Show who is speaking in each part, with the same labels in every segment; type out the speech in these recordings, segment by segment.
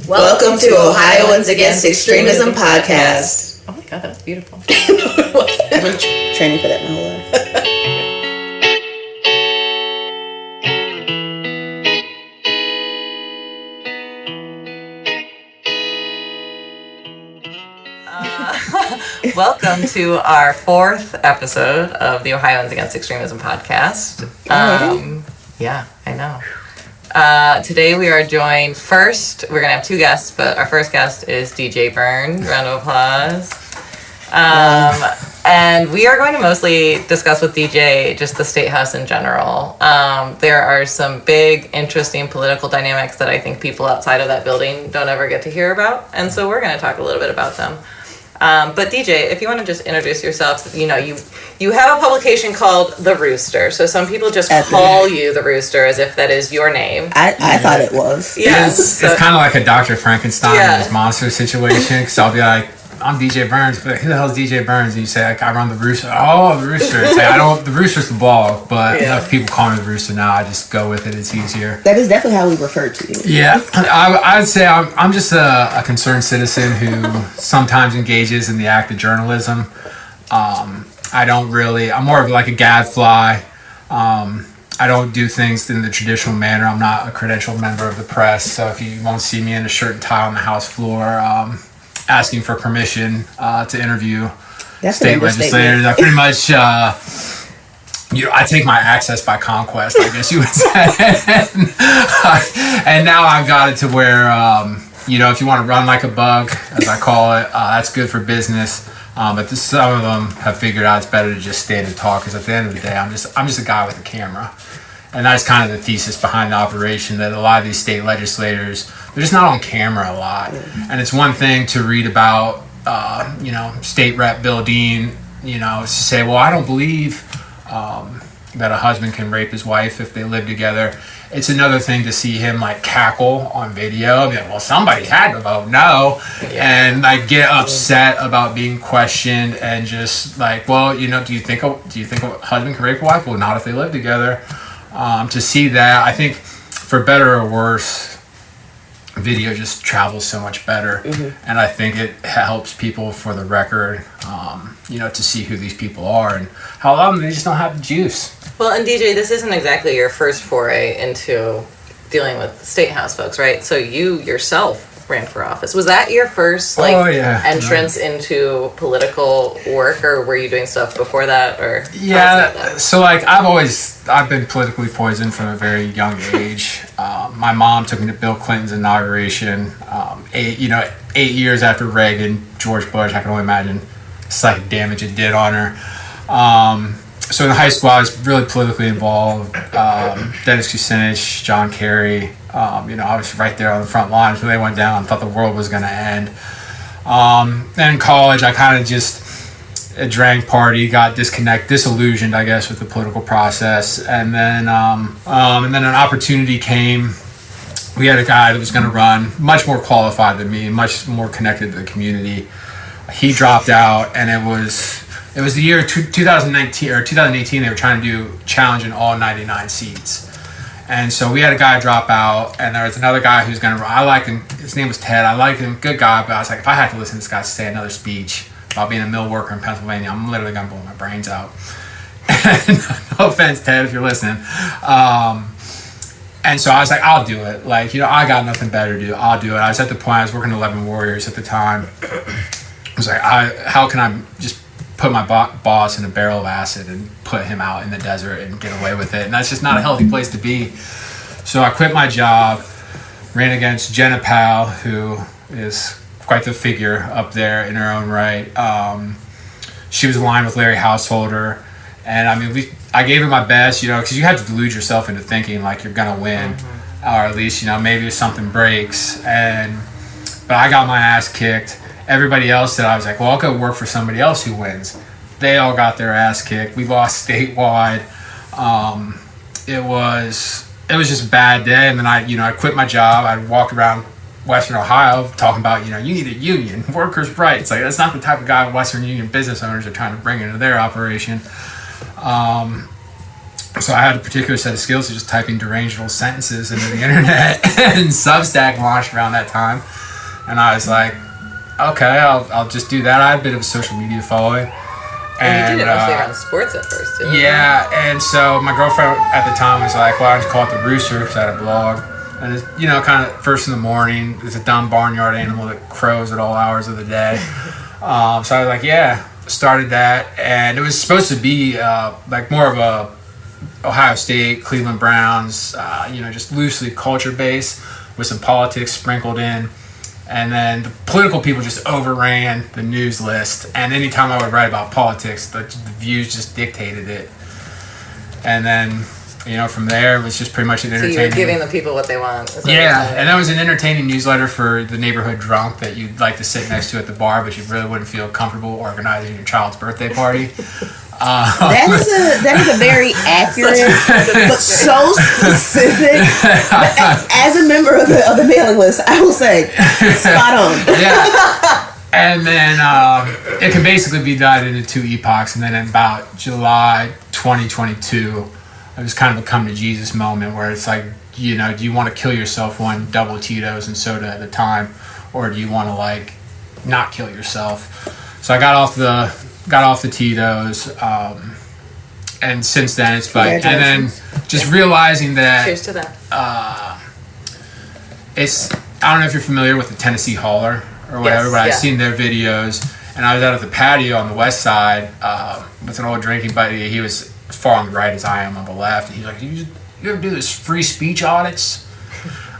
Speaker 1: Welcome to Ohioans Against Extremism Podcast.
Speaker 2: Oh my god, that was beautiful.
Speaker 1: I've been training for that my whole life.
Speaker 2: Welcome to our fourth episode of the Ohioans Against Extremism Podcast. Yeah, I know. Today we are joined first, we're going to have two guests, but our first guest is DJ Byrnes. Round of applause. And we are going to mostly discuss with DJ just the statehouse in general. There are some big, interesting political dynamics that I think people outside of that building don't ever get to hear about. And so we're going to talk a little bit about them. But DJ, if you want to just introduce yourself, you know, you have a publication called The Rooster. So some people just call you The Rooster as if that is your name.
Speaker 1: I thought it was.
Speaker 3: Yes. It's kind of like a Dr. Frankenstein in this monster situation. Because I'll be like, I'm DJ Byrnes, but who the hell is DJ Byrnes? And you say, like, I run The Rooster. Oh, The Rooster. Say, the Rooster's the blog, but enough people call me The Rooster now. I just go with it. It's easier.
Speaker 1: That is definitely how we refer to you.
Speaker 3: Yeah. I'd say I'm just a concerned citizen who sometimes engages in the act of journalism. I'm more of like a gadfly. I don't do things in the traditional manner. I'm not a credentialed member of the press, so if you won't see me in a shirt and tie on the House floor, asking for permission to interview state legislators. I pretty much, I take my access by conquest, I guess you would say. And now I've got it to where, if you want to run like a bug, as I call it, that's good for business. But some of them have figured out it's better to just stand and talk, because at the end of the day, I'm just a guy with a camera. And that's kind of the thesis behind the operation, that a lot of these state legislators, they're just not on camera a lot. And it's one thing to read about, State Rep Bill Dean, to say, well, I don't believe that a husband can rape his wife if they live together. It's another thing to see him like cackle on video. Be like, well, somebody had to vote no, and like get upset about being questioned, and just like, well, do you think a husband can rape a wife? Well, not if they live together. To see that, I think, for better or worse, video just travels so much better, and I think it helps people for the record, to see who these people are and how a lot of them, they just don't have the juice.
Speaker 2: Well, and DJ, this isn't exactly your first foray into dealing with statehouse folks, right? So you yourself ran for office. Was that your first entrance into political work, or were you doing stuff before that? Or
Speaker 3: so like I've been politically poisoned from a very young age. My mom took me to Bill Clinton's inauguration 8 years after Reagan, George Bush. I can only imagine the psychic damage it did on her. So in high school, I was really politically involved. Dennis Kucinich, John Kerry, I was right there on the front lines when they went down. I thought the world was going to end. Then in college, I kind of just drank, party, got disillusioned, I guess, with the political process. And then an opportunity came. We had a guy that was going to run, much more qualified than me, much more connected to the community. He dropped out, and it was the year 2019 or 2018. They were trying to challenge in all 99 seats. And so we had a guy drop out, and there was another guy who's going to run. I liked him. His name was Ted. I liked him. Good guy. But I was like, if I had to listen to this guy say another speech about being a mill worker in Pennsylvania, I'm literally going to blow my brains out. No offense, Ted, if you're listening. And so I was like, I'll do it. Like, I got nothing better to do. I'll do it. I was at the point, I was working 11 Warriors at the time. I was like, how can I just put my boss in a barrel of acid and put him out in the desert and get away with it? And that's just not a healthy place to be. So I quit my job, ran against Jenna Powell, who is quite the figure up there in her own right. She was aligned with Larry Householder. And I mean, I gave it my best, because you have to delude yourself into thinking like you're going to win, or at least, maybe if something breaks. But I got my ass kicked. Everybody else said, I was like, well, I'll go work for somebody else who wins. They all got their ass kicked. We lost statewide. It was just a bad day. And then I quit my job. I walked around Western Ohio talking about, you need a union, workers' rights. Like, that's not the type of guy Western Union business owners are trying to bring into their operation. So I had a particular set of skills of just typing deranged little sentences into the internet, and Substack launched around that time. And I was like, okay, I'll just do that. I had a bit of a social media following.
Speaker 2: And you did it mostly around sports at first, too.
Speaker 3: Yeah, and so my girlfriend at the time was like, why don't you call it the Rooster, because I had a blog. And it's, you know, kind of first in the morning, it's a dumb barnyard animal that crows at all hours of the day. So I was like, yeah, started that. And it was supposed to be like more of a Ohio State, Cleveland Browns, you know, just loosely culture-based with some politics sprinkled in. And then the political people just overran the news list. And anytime I would write about politics, the views just dictated it. And then, you know, from there, it was just pretty much an entertaining...
Speaker 2: So you were giving the people what they want.
Speaker 3: Yeah, and that was an entertaining newsletter for the neighborhood drunk that you'd like to sit next to at the bar, but you really wouldn't feel comfortable organizing your child's birthday party.
Speaker 1: That is a very accurate, but so specific. As a member of the mailing list, I will say, spot on.
Speaker 3: Yeah. And then it can basically be divided into 2 epochs. And then in about July 2022, it was kind of a come to Jesus moment where it's like, you know, do you want to kill yourself one double Tito's and soda at a time, or do you want to like not kill yourself? So I got off the Tito's, and since then it's like, and then just realizing that,
Speaker 2: cheers to that.
Speaker 3: it's, I don't know if you're familiar with the Tennessee Hauler or whatever, but I've seen their videos, and I was out at the patio on the west side with an old drinking buddy. He was as far on the right as I am on the left, and he's like, you ever do this free speech audits?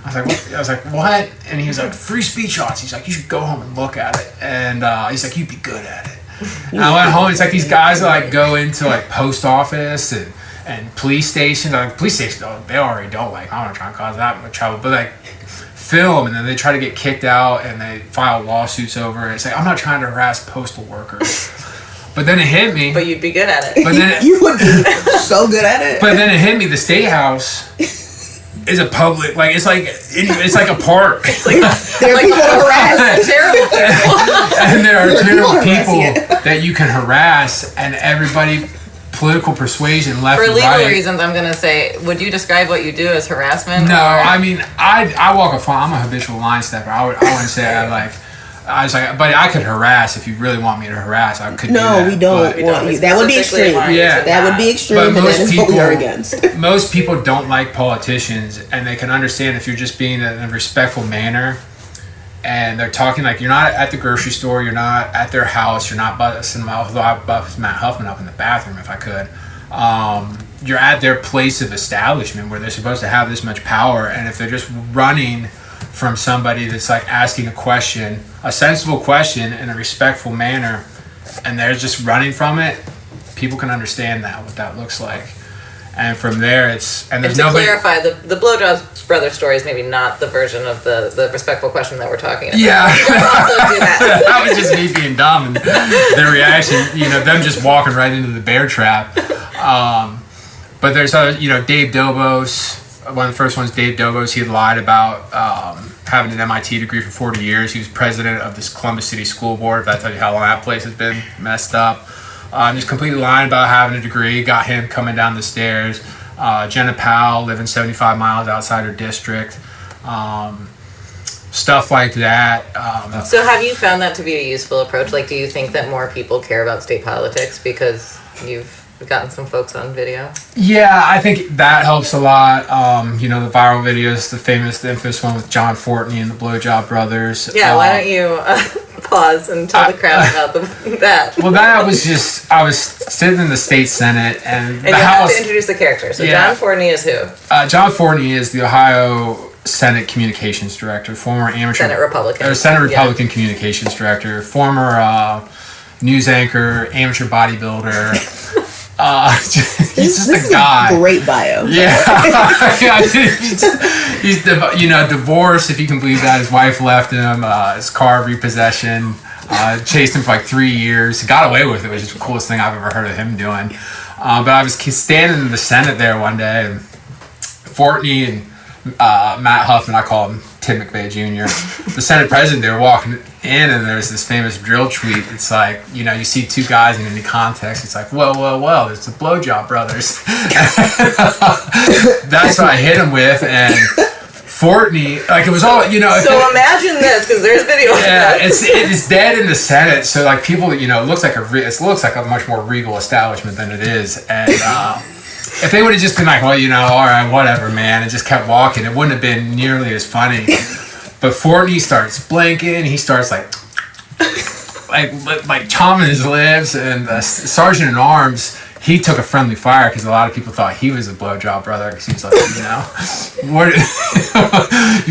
Speaker 3: I was like, what? And he was like, free speech audits. He's like, you should go home and look at it. And he's like, you'd be good at it. And I went home. It's like these guys that like go into like post office and police stations. Like police stations, they already don't like. I'm not trying to cause that much trouble, but like film, and then they try to get kicked out, and they file lawsuits over it. It's like, I'm not trying to harass postal workers. But then it hit me.
Speaker 2: But you'd be good at it.
Speaker 3: But then
Speaker 1: You would be so good at it.
Speaker 3: But then it hit me. The statehouse is a public, like it's like a park.
Speaker 1: There are people to harass.
Speaker 2: Terrible people.
Speaker 3: And there are terrible people that you can harass, and everybody, political persuasion, left
Speaker 2: For
Speaker 3: and
Speaker 2: legal
Speaker 3: right.
Speaker 2: reasons, I'm going to say, would you describe what you do as harassment?
Speaker 3: No,
Speaker 2: or?
Speaker 3: I mean, I walk a fine. I'm a habitual line stepper. I wouldn't say I was like, but I could harass if you really want me to harass. I could.
Speaker 1: No,
Speaker 3: do that,
Speaker 1: we don't want you. That would be extreme.
Speaker 3: Yeah,
Speaker 1: that would be extreme,
Speaker 3: but
Speaker 1: and that is what we are against.
Speaker 3: Most people don't like politicians, and they can understand if you're just being in a respectful manner, and they're talking like you're not at the grocery store, you're not at their house, you're not busting them out. Although I bust Matt Huffman up in the bathroom if I could. You're at their place of establishment where they're supposed to have this much power, and if they're just running from somebody that's like asking a question, a sensible question in a respectful manner, and they're just running from it, people can understand that, what that looks like. And from there, there's
Speaker 2: and to
Speaker 3: nobody...
Speaker 2: clarify, the Blowjobs brother story is maybe not the version of the respectful question that we're talking about.
Speaker 3: Yeah.
Speaker 2: You can also do that.
Speaker 3: That was just me being dumb, and their reaction, you know, them just walking right into the bear trap. But there's other, you know, Dave Dobos. One of the first ones, Dave Dobos, he had lied about having an MIT degree for 40 years. He was president of this Columbus City School Board. If that tells you how long that place has been messed up. Just completely lying about having a degree. Got him coming down the stairs. Jenna Powell living 75 miles outside her district. Stuff like that.
Speaker 2: So have you found that to be a useful approach? Like, do you think that more people care about state politics because you've gotten some folks on video? Yeah,
Speaker 3: I think that helps a lot. You know, the viral videos, the infamous one with John Fortney and the Blowjob Brothers.
Speaker 2: Yeah, why don't you pause and tell the crowd about that?
Speaker 3: Well, that was just, I was sitting in the state Senate, and
Speaker 2: you have to introduce the character. So John Fortney is who?
Speaker 3: John Fortney is the Ohio Senate Communications Director, former amateur...
Speaker 2: Senate Republican.
Speaker 3: Senate Republican Communications Director, former news anchor, amateur bodybuilder. He's just a guy.
Speaker 1: Is a great bio.
Speaker 3: Yeah. he's divorced, if you can believe that. His wife left him. His car repossession. Chased him for like 3 years. He got away with it, which is the coolest thing I've ever heard of him doing. But I was standing in the Senate there one day, and Fortney and Matt Huffman, I call him Tim McVeigh Jr., the Senate president, they were walking in and there's this famous drill tweet. It's like, you know, you see two guys in any context. It's like, well, it's the Blowjob Brothers. That's what I hit him with. And Fortney, like, it was all, you know.
Speaker 2: So imagine this, because there's video.
Speaker 3: Yeah, it's dead in the Senate. So, like, people, you know, it looks like a much more regal establishment than it is. And if they would have just been like, well, you know, all right, whatever, man, and just kept walking, it wouldn't have been nearly as funny. But Fortney starts blinking. He starts like chomping his lips. And the Sergeant at Arms, he took a friendly fire because a lot of people thought he was a blowjob brother because he was like, you know,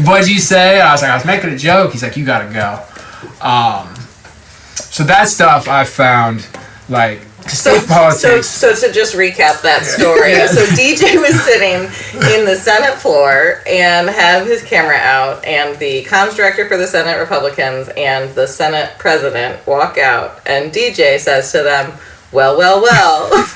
Speaker 3: what'd you say? I was making a joke. He's like, you gotta go. So that stuff I found like.
Speaker 2: So to just recap that story.
Speaker 3: Yeah.
Speaker 2: So DJ was sitting in the Senate floor and had his camera out, and the comms director for the Senate Republicans and the Senate president walk out, and DJ says to them, well,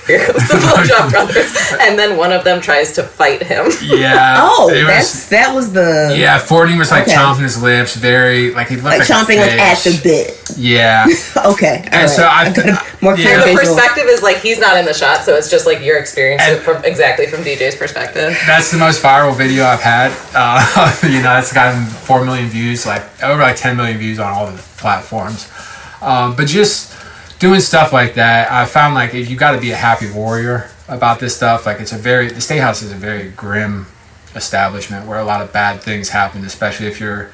Speaker 2: here comes the Blowjob Brothers. And then one of them tries to fight him.
Speaker 3: Yeah.
Speaker 1: Oh, that was the...
Speaker 3: Yeah, Fortney was like chomping his lips, very, like he looked like
Speaker 1: chomping like at the bit.
Speaker 3: Yeah.
Speaker 1: Okay.
Speaker 3: And so
Speaker 2: the perspective is like he's not in the shot, so it's just like your experience from DJ's perspective.
Speaker 3: That's the most viral video I've had. You know, it's gotten 4 million views, like over like 10 million views on all the platforms. But just doing stuff like that, I found like if you got to be a happy warrior about this stuff. Like the statehouse is a very grim establishment where a lot of bad things happen, especially if you're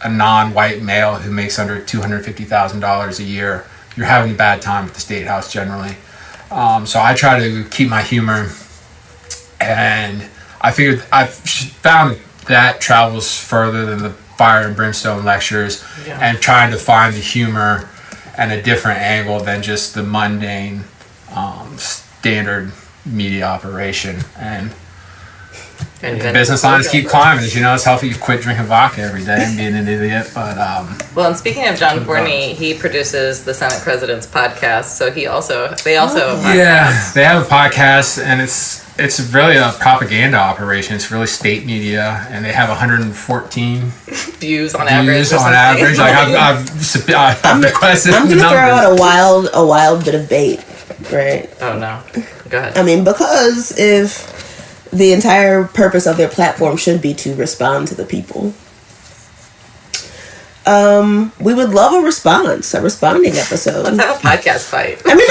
Speaker 3: a non-white male who makes under $250,000 a year. You're having a bad time at the statehouse generally. So I try to keep my humor, and I've found that travels further than the fire and brimstone lectures, and trying to find the humor and a different angle than just the mundane standard media operation. And the business lines keep climbing. As you know, it's healthy you quit drinking vodka every day and being an idiot. But
Speaker 2: well, and speaking of John Forney, he produces the Senate President's podcast. So they also have a podcast.
Speaker 3: Yeah, they have a podcast, and it's really a propaganda operation. It's really state media, and they have 114
Speaker 2: views on average.
Speaker 3: Like I've requested.
Speaker 1: I'm gonna throw out a wild bit of bait, right?
Speaker 2: Oh no, go ahead.
Speaker 1: I mean, because if the entire purpose of their platform should be to respond to the people, we would love a responding episode.
Speaker 2: Let's have a podcast fight.
Speaker 1: I mean,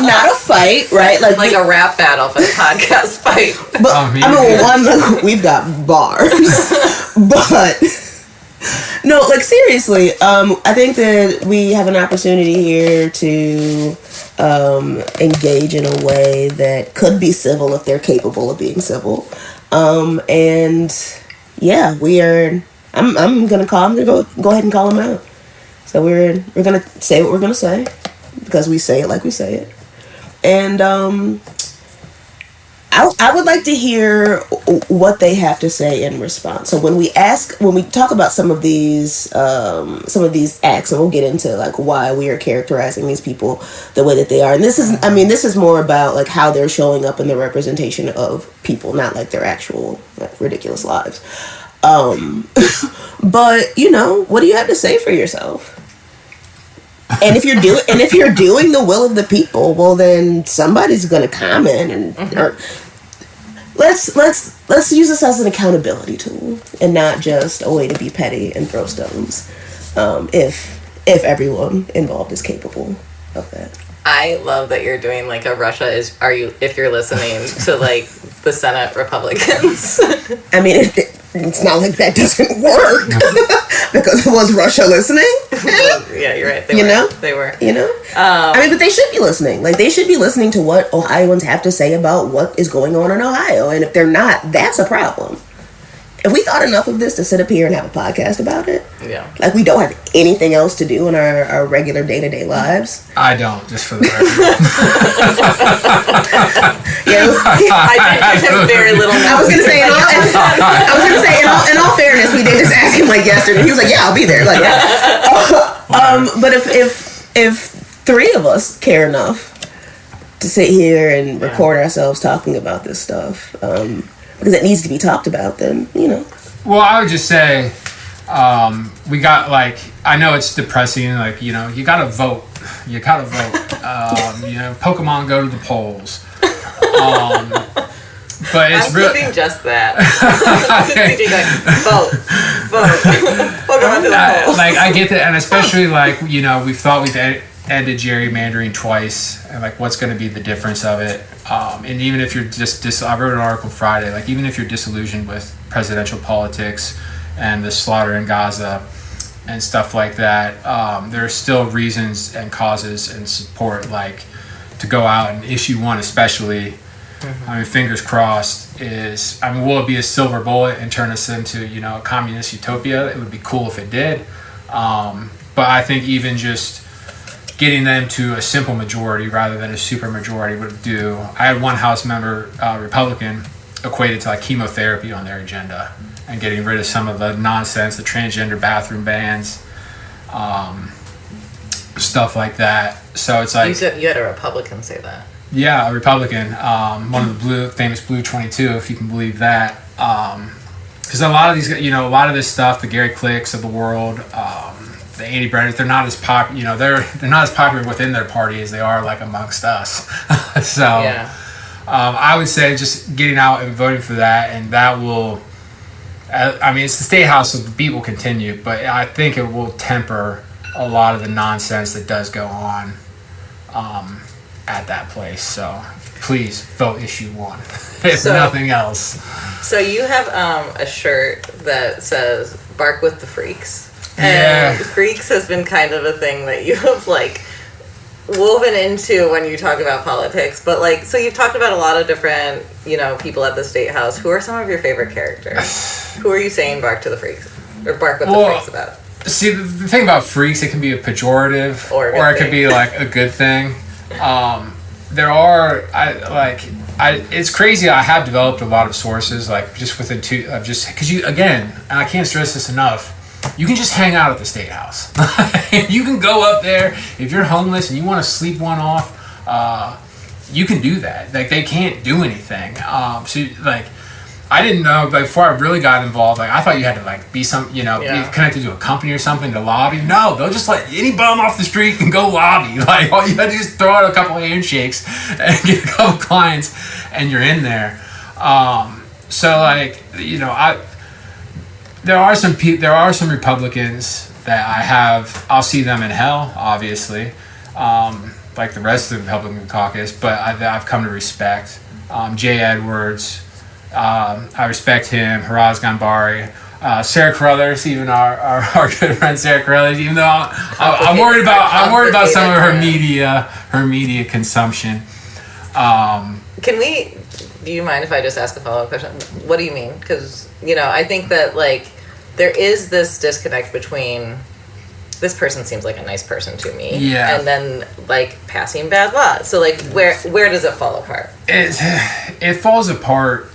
Speaker 1: not a fight, right?
Speaker 2: Like a rap battle, but a podcast fight.
Speaker 1: But I mean, we've got bars, but no, like seriously, I think that we have an opportunity here to engage in a way that could be civil if they're capable of being civil, and yeah, we are. I'm gonna go ahead and call them out. So we're gonna say what we're gonna say because we say it like we say it, and I would like to hear what they have to say in response. So when we talk about some of these acts, and we'll get into like why we are characterizing these people the way that they are, and this is more about like how they're showing up in the representation of people, not like their actual like ridiculous lives. But you know, what do you have to say for yourself? And if you're doing the will of the people, well then somebody's gonna comment or let's use this as an accountability tool and not just a way to be petty and throw stones. If everyone involved is capable of that.
Speaker 2: I love that you're doing like a Russia is if you're listening to like the Senate Republicans. I
Speaker 1: mean, it's not like that doesn't work because was Russia listening?
Speaker 2: Yeah, you're right. They were.
Speaker 1: You know. I mean, but they should be listening. Like they should be listening to what Ohioans have to say about what is going on in Ohio, and if they're not, that's a problem. If we thought enough of this to sit up here and have a podcast about it, like we don't have anything else to do in our regular day-to-day lives.
Speaker 3: I don't, just for the record.
Speaker 2: I have very little.
Speaker 1: I was gonna say, in all fairness, we did just ask him like yesterday. He was like, "Yeah, I'll be there." Like, but if three of us care enough to sit here and record ourselves talking about this stuff, because it needs to be talked about, then,
Speaker 3: Well, I would just say, we got, like, I know it's depressing, like, you gotta vote. You gotta vote. Pokemon go to the polls. But it's
Speaker 2: I'm
Speaker 3: really
Speaker 2: keeping just that. Vote. Pokemon to the polls.
Speaker 3: Like, I get that, and especially, like, we thought we've ended gerrymandering twice, and, like, what's going to be the difference of it? And even if you're just I wrote an article Friday, like, even if you're disillusioned with presidential politics and the slaughter in Gaza and stuff like that, there are still reasons and causes and support, like, to go out and issue one, especially. I mean, fingers crossed, will it be a silver bullet and turn us into, a communist utopia? It would be cool if it did. But I think even just getting them to a simple majority rather than a super majority would do. I had one House member, Republican, equated to, like, chemotherapy on their agenda and getting rid of some of the nonsense, the transgender bathroom bans, stuff like that. So it's like...
Speaker 2: You had a Republican say that.
Speaker 3: Yeah, a Republican, one of the famous Blue 22, if you can believe that. Because a lot of these, a lot of this stuff, the Gary Clicks of the world, the Andy Brenners, they're not as popular. They're not as popular within their party as they are, like, amongst us. So, yeah. I would say just getting out and voting for that, and that will. I mean, it's the state house, so the beat will continue, but I think it will temper a lot of the nonsense that does go on. At that place, so please vote issue 1 if nothing else.
Speaker 2: So you have a shirt that says "Bark with the Freaks,"
Speaker 3: and
Speaker 2: freaks has been kind of a thing that you have, like, woven into when you talk about politics. But, like, so you've talked about a lot of different people at the state house. Who are some of your favorite characters? Who are you saying "Bark to the Freaks" or "Bark with the Freaks" about?
Speaker 3: See, the thing about freaks, it can be a pejorative or it could be, like, a good thing. It's crazy. I have developed a lot of sources, like, just within because and I can't stress this enough, you can just hang out at the state house. You can go up there if you're homeless and you want to sleep one off. You can do that. Like, they can't do anything. I didn't know, like, before I really got involved, like, I thought you had to, like, be be connected to a company or something to lobby. No, they'll just let any bum off the street can go lobby. Like, all you had to do is throw out a couple of handshakes and get a couple clients, and you're in there. So, like, there are some Republicans that I'll see them in hell, obviously, like the rest of the Republican caucus, but I've come to respect. Jay Edwards. I respect him, Haraz Ghanbari, Sarah Carruthers, even our good friend Sarah Carruthers. Even though I'm worried about some of her media consumption.
Speaker 2: Do you mind if I just ask a follow-up question? What do you mean? Because I think that, like, there is this disconnect between this person seems like a nice person to me, and then, like, passing bad laws. So, like, where does it fall apart?
Speaker 3: It falls apart.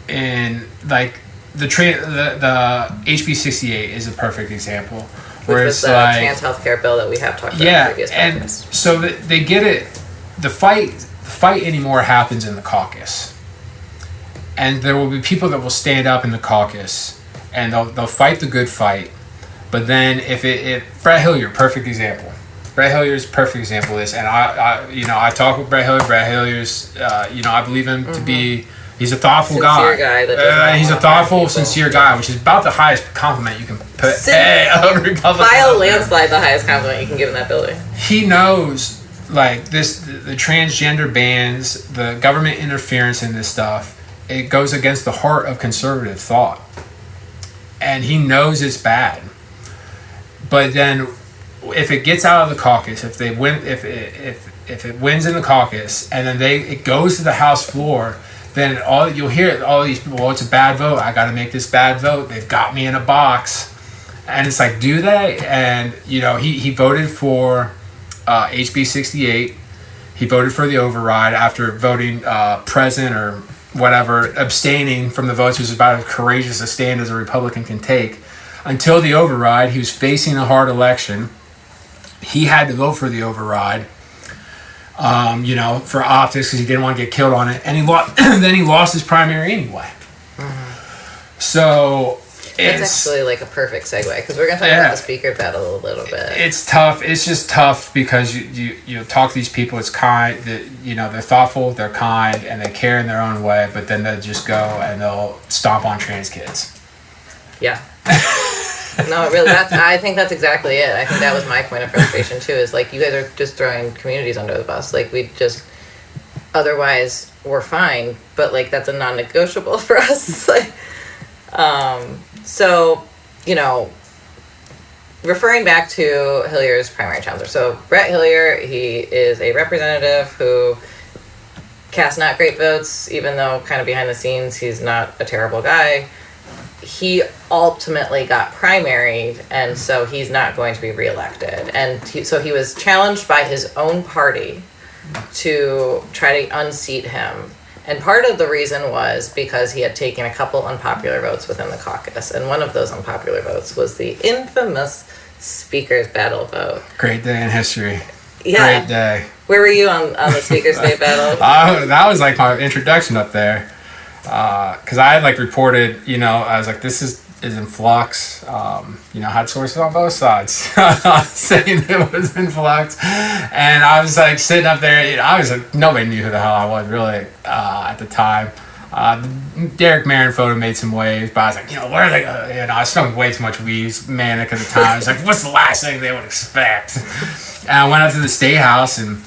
Speaker 3: And, like, the HB 68 is a perfect example.
Speaker 2: Where it's the trans healthcare bill that we have talked about in previous podcasts.
Speaker 3: And so they get it. The fight anymore happens in the caucus. And there will be people that will stand up in the caucus and they'll fight the good fight. But then if Brett Hilliard, perfect example. Brett Hilliard's perfect example of this. And I talk with Brett Hilliard. Brett Hilliard's I believe him to be. He's a thoughtful
Speaker 2: guy.
Speaker 3: He's a thoughtful, sincere guy, which is about the highest compliment you can put.
Speaker 2: By a landslide, the highest compliment you can give in that building.
Speaker 3: He knows, like, the transgender bans, the government interference in this stuff, it goes against the heart of conservative thought. And he knows it's bad. But then, if it gets out of the caucus, if they win, if it wins in the caucus, and then it goes to the House floor, then you'll hear all these people, well, it's a bad vote. I got to make this bad vote. They've got me in a box. And it's like, do they? And, he voted for HB 68. He voted for the override after voting present or whatever, abstaining from the votes, which is about as courageous a stand as a Republican can take. Until the override, he was facing a hard election. He had to vote for the override. For optics, because he didn't want to get killed on it, and then he lost his primary anyway. So
Speaker 2: it's actually like a perfect segue because we're going to talk about the speaker battle a little bit.
Speaker 3: It's tough. It's just tough because you talk to these people. It's kind that they're thoughtful, they're kind, and they care in their own way. But then they'll just go and they'll stomp on trans kids. Yeah.
Speaker 2: No, really. I think that's exactly it. I think that was my point of frustration too. Is like you guys are just throwing communities under the bus. Like we just otherwise we're fine, but like that's a non-negotiable for us. Like. So, referring back to Hillier's primary challenger. So, Brett Hillier, he is a representative who cast not great votes, even though kind of behind the scenes he's not a terrible guy. He ultimately got primaried, and so he's not going to be reelected. And so he was challenged by his own party to try to unseat him. And part of the reason was because he had taken a couple unpopular votes within the caucus. And one of those unpopular votes was the infamous Speaker's Battle vote.
Speaker 3: Great day in history.
Speaker 2: Yeah.
Speaker 3: Great day.
Speaker 2: Where were you on the Speaker's Day battle?
Speaker 3: That was like my introduction up there. Because I had like reported, I was like, this is in flux. Had sources on both sides saying it was in flux. And I was like sitting up there. I was like, nobody knew who the hell I was really at the time. Derek Marin photo made some waves, but I was like, where are they? I was smoking way too much weed, manic at the time. I was like, what's the last thing they would expect? And I went up to the statehouse and,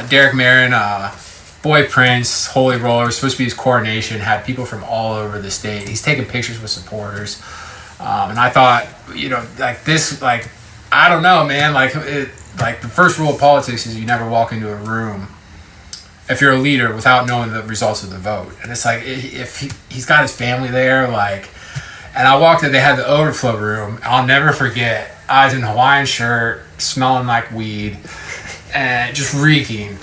Speaker 3: Derek Marin, Boy Prince, Holy Roller, was supposed to be his coronation, had people from all over the state. He's taking pictures with supporters. And I thought, I don't know, man. The first rule of politics is you never walk into a room, if you're a leader, without knowing the results of the vote. And it's like, if he's got his family there, and I walked in, they had the overflow room. I'll never forget, I was in a Hawaiian shirt, smelling like weed, and just reeking.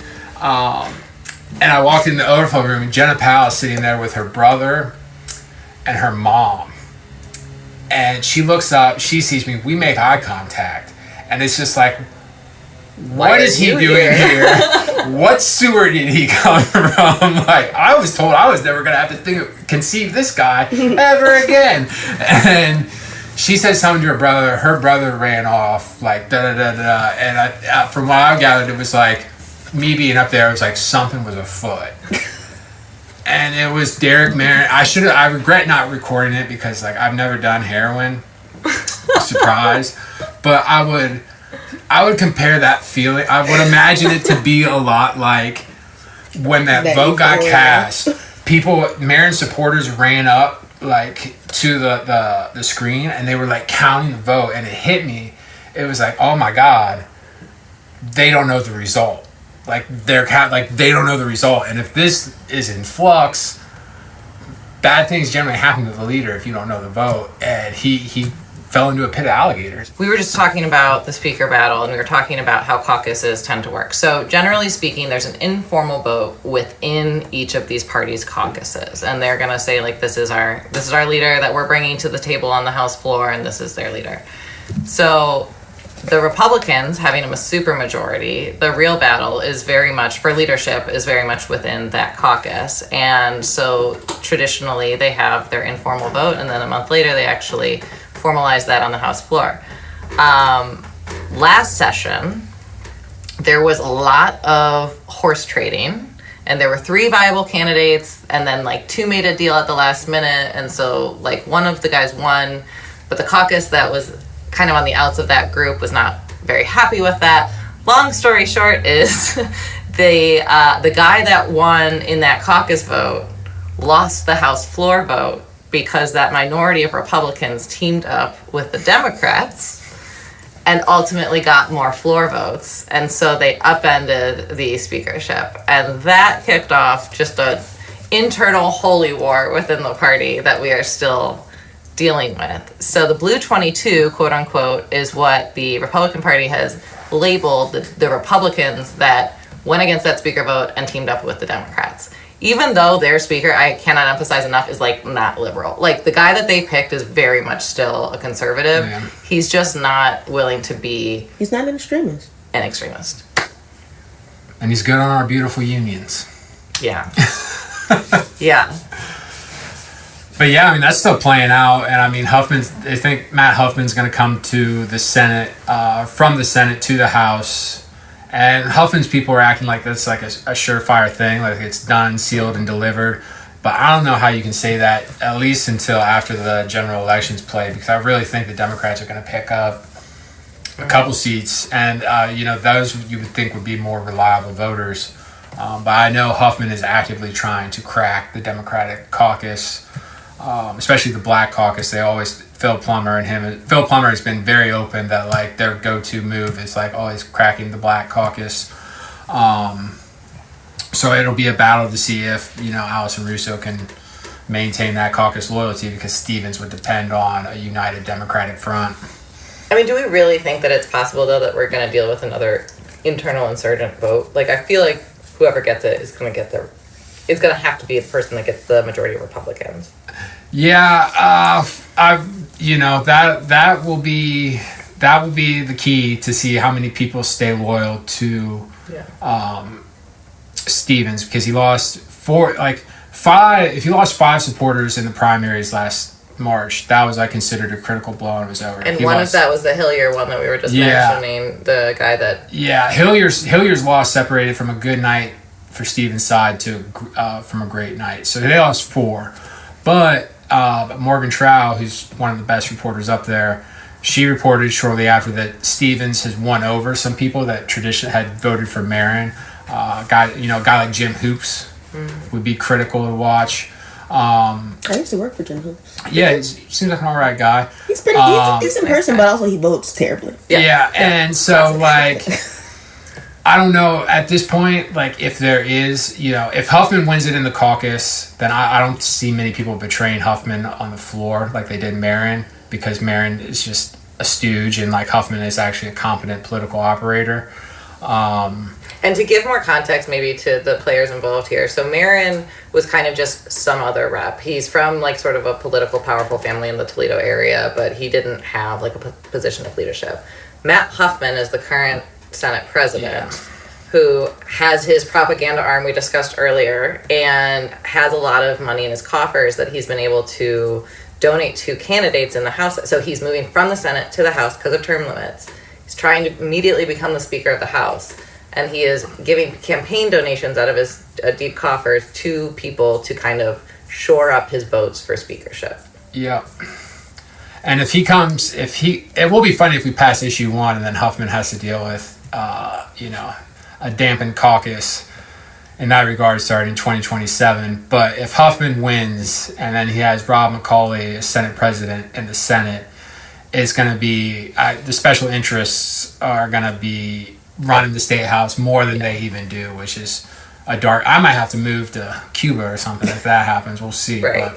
Speaker 3: And I walked in the overflow room, and Jenna Powell is sitting there with her brother and her mom. And she looks up, she sees me, we make eye contact. And it's just like, what is he doing here? What sewer did he come from? I was told I was never going to have to conceive this guy ever again. And she said something to her brother. Her brother ran off, da-da-da-da. And from what I gathered, it was like, me being up there, it was like something was afoot. And it was Derek Marin. I regret not recording it because I've never done heroin. Surprise. But I would compare that feeling. I would imagine it to be a lot like when that vote got cast. Marin supporters ran up to the screen and they were counting the vote, and it hit me. It was like, oh my God, they don't know the result. They don't know the result. And if this is in flux, bad things generally happen to the leader if you don't know the vote. And he fell into a pit of alligators.
Speaker 2: We were just talking about the speaker battle, and we were talking about how caucuses tend to work. So generally speaking, there's an informal vote within each of these parties' caucuses, and they're going to say this is our leader that we're bringing to the table on the House floor, and this is their leader. So the Republicans, having a supermajority, the real battle is very much for leadership is very much within that caucus. And so traditionally they have their informal vote, and then a month later they actually formalize that on the House floor. Last session, there was a lot of horse trading, and there were 3 viable candidates, and then 2 made a deal at the last minute. And so one of the guys won, but the caucus that was kind of on the outs of that group was not very happy with that. Long story short is the guy that won in that caucus vote lost the House floor vote because that minority of Republicans teamed up with the Democrats and ultimately got more floor votes. And so they upended the speakership. And that kicked off just an internal holy war within the party that we are still dealing with. So the Blue 22, quote unquote, is what the Republican Party has labeled the Republicans that went against that speaker vote and teamed up with the Democrats. Even though their speaker, I cannot emphasize enough, is not liberal. The guy that they picked is very much still a conservative. Yeah. He's just not willing to be...
Speaker 1: He's not an extremist.
Speaker 2: An extremist.
Speaker 3: And he's good on our beautiful unions.
Speaker 2: Yeah. Yeah.
Speaker 3: But yeah, I mean, that's still playing out. And I mean, I think Matt Huffman's going to come to the Senate, from the Senate to the House. And Huffman's people are acting like that's like a surefire thing, like it's done, sealed, and delivered. But I don't know how you can say that, at least until after the general elections play, because I really think the Democrats are going to pick up a couple seats. And, those you would think would be more reliable voters. But I know Huffman is actively trying to crack the Democratic caucus, especially the Black caucus. Phil Plummer has been very open that like their go-to move is like always cracking the Black caucus. So it'll be a battle to see if, Allison Russo can maintain that caucus loyalty, because Stevens would depend on a united Democratic front.
Speaker 2: I mean, do we really think that it's possible, though, that we're going to deal with another internal insurgent vote? Like, I feel like whoever gets it is going to get it's going to have to be the person that gets the majority of Republicans.
Speaker 3: Yeah, that will be the key to see how many people stay loyal to Stevens, because he lost five supporters in the primaries last March. That was considered a critical blow, and it was over.
Speaker 2: And of that was the Hillier one that we were just mentioning, the guy that... Yeah,
Speaker 3: Hillier's loss separated from a good night for Stevens' side from a great night. So they lost 4. But Morgan Trow, who's one of the best reporters up there, she reported shortly after that Stevens has won over some people that traditionally had voted for Marin. A guy like Jim Hoops would be critical to watch.
Speaker 1: I used to work for Jim Hoops.
Speaker 3: Yeah, he seems like an alright guy.
Speaker 1: He's he's a decent person, but also he votes terribly.
Speaker 3: Yeah. And so I don't know at this point, if there is, if Huffman wins it in the caucus, then I don't see many people betraying Huffman on the floor like they did Marin, because Marin is just a stooge and Huffman is actually a competent political operator.
Speaker 2: And to give more context maybe to the players involved here, so Marin was kind of just some other rep. He's from sort of a political powerful family in the Toledo area, but he didn't have a position of leadership. Matt Huffman is the current Senate president, who has his propaganda arm we discussed earlier and has a lot of money in his coffers that he's been able to donate to candidates in the House. So he's moving from the Senate to the House because of term limits. He's trying to immediately become the Speaker of the House. And he is giving campaign donations out of his deep coffers to people to kind of shore up his votes for speakership.
Speaker 3: Yeah. And it will be funny if we pass issue 1 and then Huffman has to deal with, a dampened caucus in that regard starting in 2027. But if Huffman wins and then he has Rob McCauley as Senate president in the Senate, it's going to be, the special interests are going to be running the state house more than they even do, which is I might have to move to Cuba or something if that happens. We'll see.
Speaker 2: Right.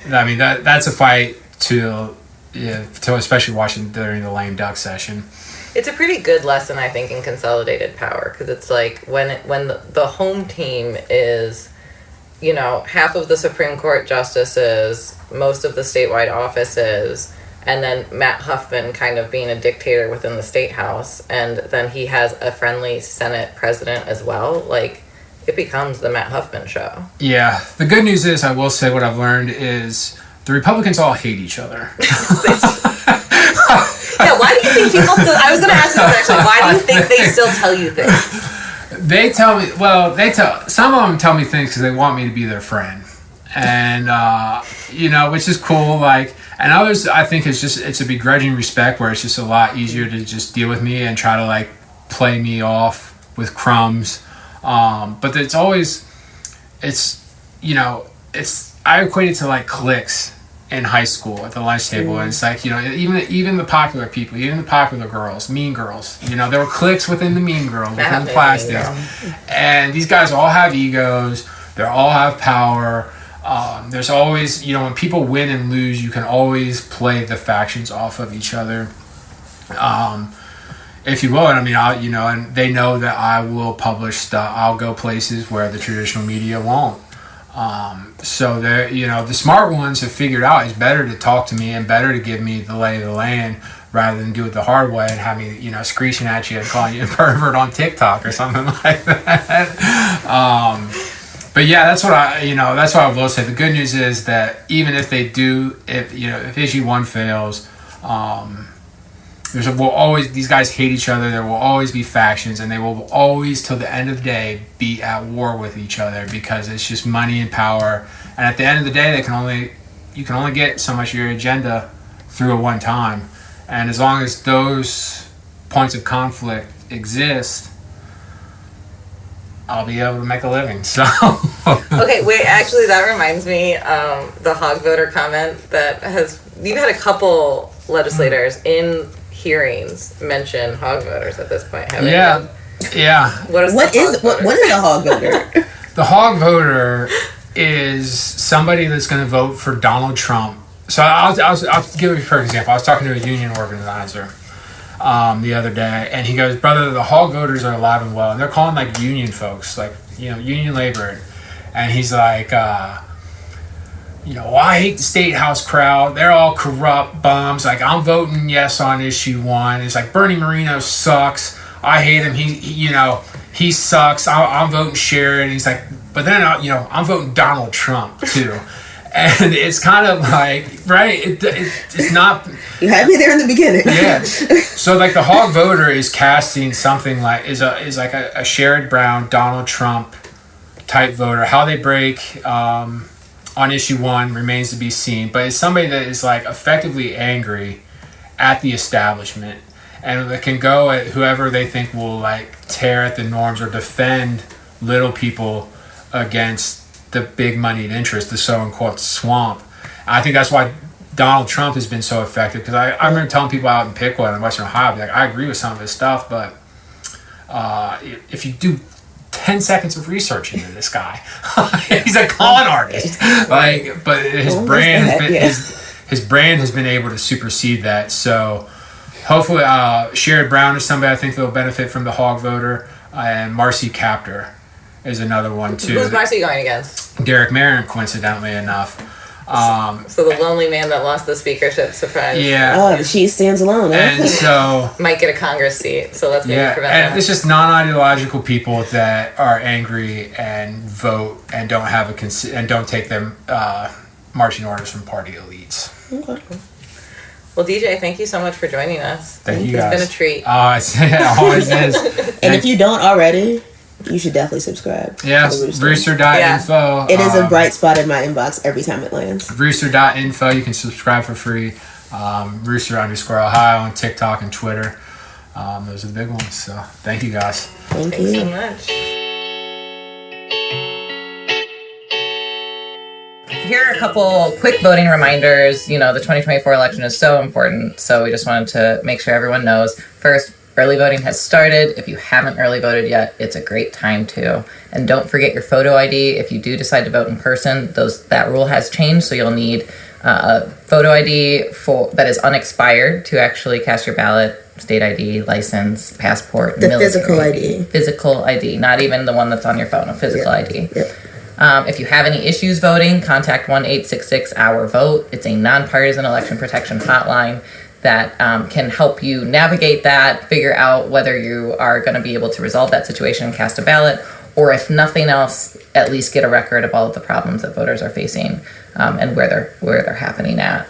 Speaker 3: But I mean, that's a fight to especially watching during the lame duck session.
Speaker 2: It's a pretty good lesson, I think, in consolidated power, because it's when the home team is, half of the Supreme Court justices, most of the statewide offices, and then Matt Huffman kind of being a dictator within the state house, and then he has a friendly Senate president as well. It becomes the Matt Huffman show. Yeah.
Speaker 3: The good news is, I will say what I've learned is the Republicans all hate each other.
Speaker 2: Yeah, why do you think people still... I was going to ask you this actually. Why do you think they still tell you things?
Speaker 3: They tell me... Well, some of them tell me things because they want me to be their friend. And, which is cool. And others, I think it's a begrudging respect where it's just a lot easier to just deal with me and try to play me off with crumbs. But it's always, I equate it to cliques in high school at the lunch table. And it's even the popular people, even the popular girls, mean girls, there were cliques within the mean girls, within the plastics. And these guys all have egos. They all have power. There's always, when people win and lose, you can always play the factions off of each other, if you will. And and they know that I will publish stuff. I'll go places where the traditional media won't. So they're, the smart ones have figured out it's better to talk to me and better to give me the lay of the land rather than do it the hard way and have me, screeching at you and calling you a pervert on TikTok or something like that. But yeah, that's what I will say. The good news is that even if they do, if issue 1 fails, these guys hate each other. There will always be factions, and they will always, till the end of the day, be at war with each other because it's just money and power. And at the end of the day, you can only get so much of your agenda through at one time. And as long as those points of conflict exist, I'll be able to make a living. So
Speaker 2: okay, wait. Actually, that reminds me, the hog voter comment you've had a couple legislators in hearings mention hog voters at this point, haven't you?
Speaker 1: Yeah. What is a hog voter?
Speaker 3: The hog voter is somebody that's going to vote for Donald Trump. So I'll give you a perfect example. I was talking to a union organizer the other day, and he goes, "Brother, the hog voters are alive and well, and they're calling like union folks, like union labor." And he's like, "I hate the statehouse crowd. They're all corrupt bums. Like I'm voting yes on issue 1. It's like Bernie Moreno sucks. I hate him. He sucks. I'm voting Sherrod." He's like, "But then I'm voting Donald Trump too." And it's kind of like, right? It's not.
Speaker 1: You had me there in the beginning.
Speaker 3: Yeah. So like the hog voter is casting something like is like a Sherrod Brown, Donald Trump type voter. How they break on issue 1 remains to be seen. But it's somebody that is like effectively angry at the establishment, and that can go at whoever they think will like tear at the norms or defend little people against the big moneyed interest, the so-called swamp. And I think that's why Donald Trump has been so effective, because I remember telling people out in Pickwood in Western Ohio, like, I agree with some of his stuff, but if you do 10 seconds of research into this guy, he's a con artist. But his brand has been able to supersede that. So hopefully, Sherrod Brown is somebody I think that will benefit from the hog voter, and Marcy Kaptur is another one too.
Speaker 2: Who's Marcy going against?
Speaker 3: Derek Merrin, coincidentally enough.
Speaker 2: So the lonely man that lost the speakership, surprise.
Speaker 3: Yeah.
Speaker 1: Oh, she stands alone.
Speaker 3: And so
Speaker 2: might get a Congress seat. So let's maybe prevent
Speaker 3: and
Speaker 2: that.
Speaker 3: it's just non-ideological people that are angry and vote and don't have and don't take them marching orders from party elites.
Speaker 1: Okay.
Speaker 2: Well, DJ, thank you so much for joining us.
Speaker 3: Thank you guys.
Speaker 2: It's been a treat.
Speaker 3: It always is.
Speaker 1: And if you don't already, you should dedefinitely subscribe.
Speaker 3: Yes, Rooster.info.
Speaker 1: It is a bright spot in my inbox every time it lands.
Speaker 3: Rooster.info. You can subscribe for free. Rooster_Ohio on TikTok and Twitter. Those are the big ones. So thank you guys.
Speaker 1: Thanks
Speaker 2: so much. Here are a couple quick voting reminders. The 2024 election is so important, so we just wanted to make sure everyone knows. First, early voting has started. If you haven't early voted yet, it's a great time to. And don't forget your photo ID. If you do decide to vote in person, that rule has changed, so you'll need a photo ID that is unexpired to actually cast your ballot. State ID, license, passport,
Speaker 1: military physical ID.
Speaker 2: Physical ID, not even the one that's on your phone, a physical ID.
Speaker 1: Yep.
Speaker 2: If you have any issues voting, contact 1-866-OUR-VOTE. It's a nonpartisan election protection hotline that can help you navigate that, figure out whether you are going to be able to resolve that situation and cast a ballot, or if nothing else, at least get a record of all of the problems that voters are facing and where they're happening at.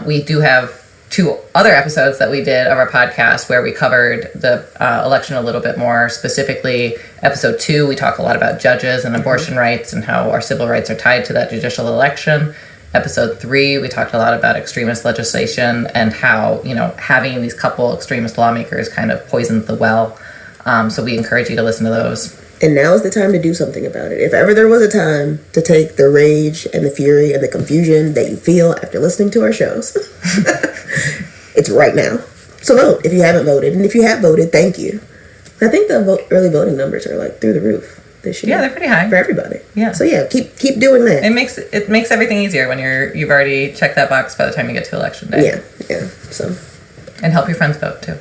Speaker 2: We do have 2 other episodes that we did of our podcast where we covered the election a little bit more specifically. Episode 2, we talk a lot about judges and abortion rights and how our civil rights are tied to that judicial election. Episode 3, we talked a lot about extremist legislation and how, having these couple extremist lawmakers kind of poisons the well. So we encourage you to listen to those.
Speaker 1: And now is the time to do something about it. If ever there was a time to take the rage and the fury and the confusion that you feel after listening to our shows, it's right now. So vote if you haven't voted. And if you have voted, thank you. I think the early voting numbers are like through the roof this year.
Speaker 2: Yeah, they're pretty high.
Speaker 1: For everybody.
Speaker 2: Yeah.
Speaker 1: So yeah, keep doing that.
Speaker 2: It makes everything easier when you've already checked that box by the time you get to election day.
Speaker 1: Yeah. So.
Speaker 2: And help your friends vote too.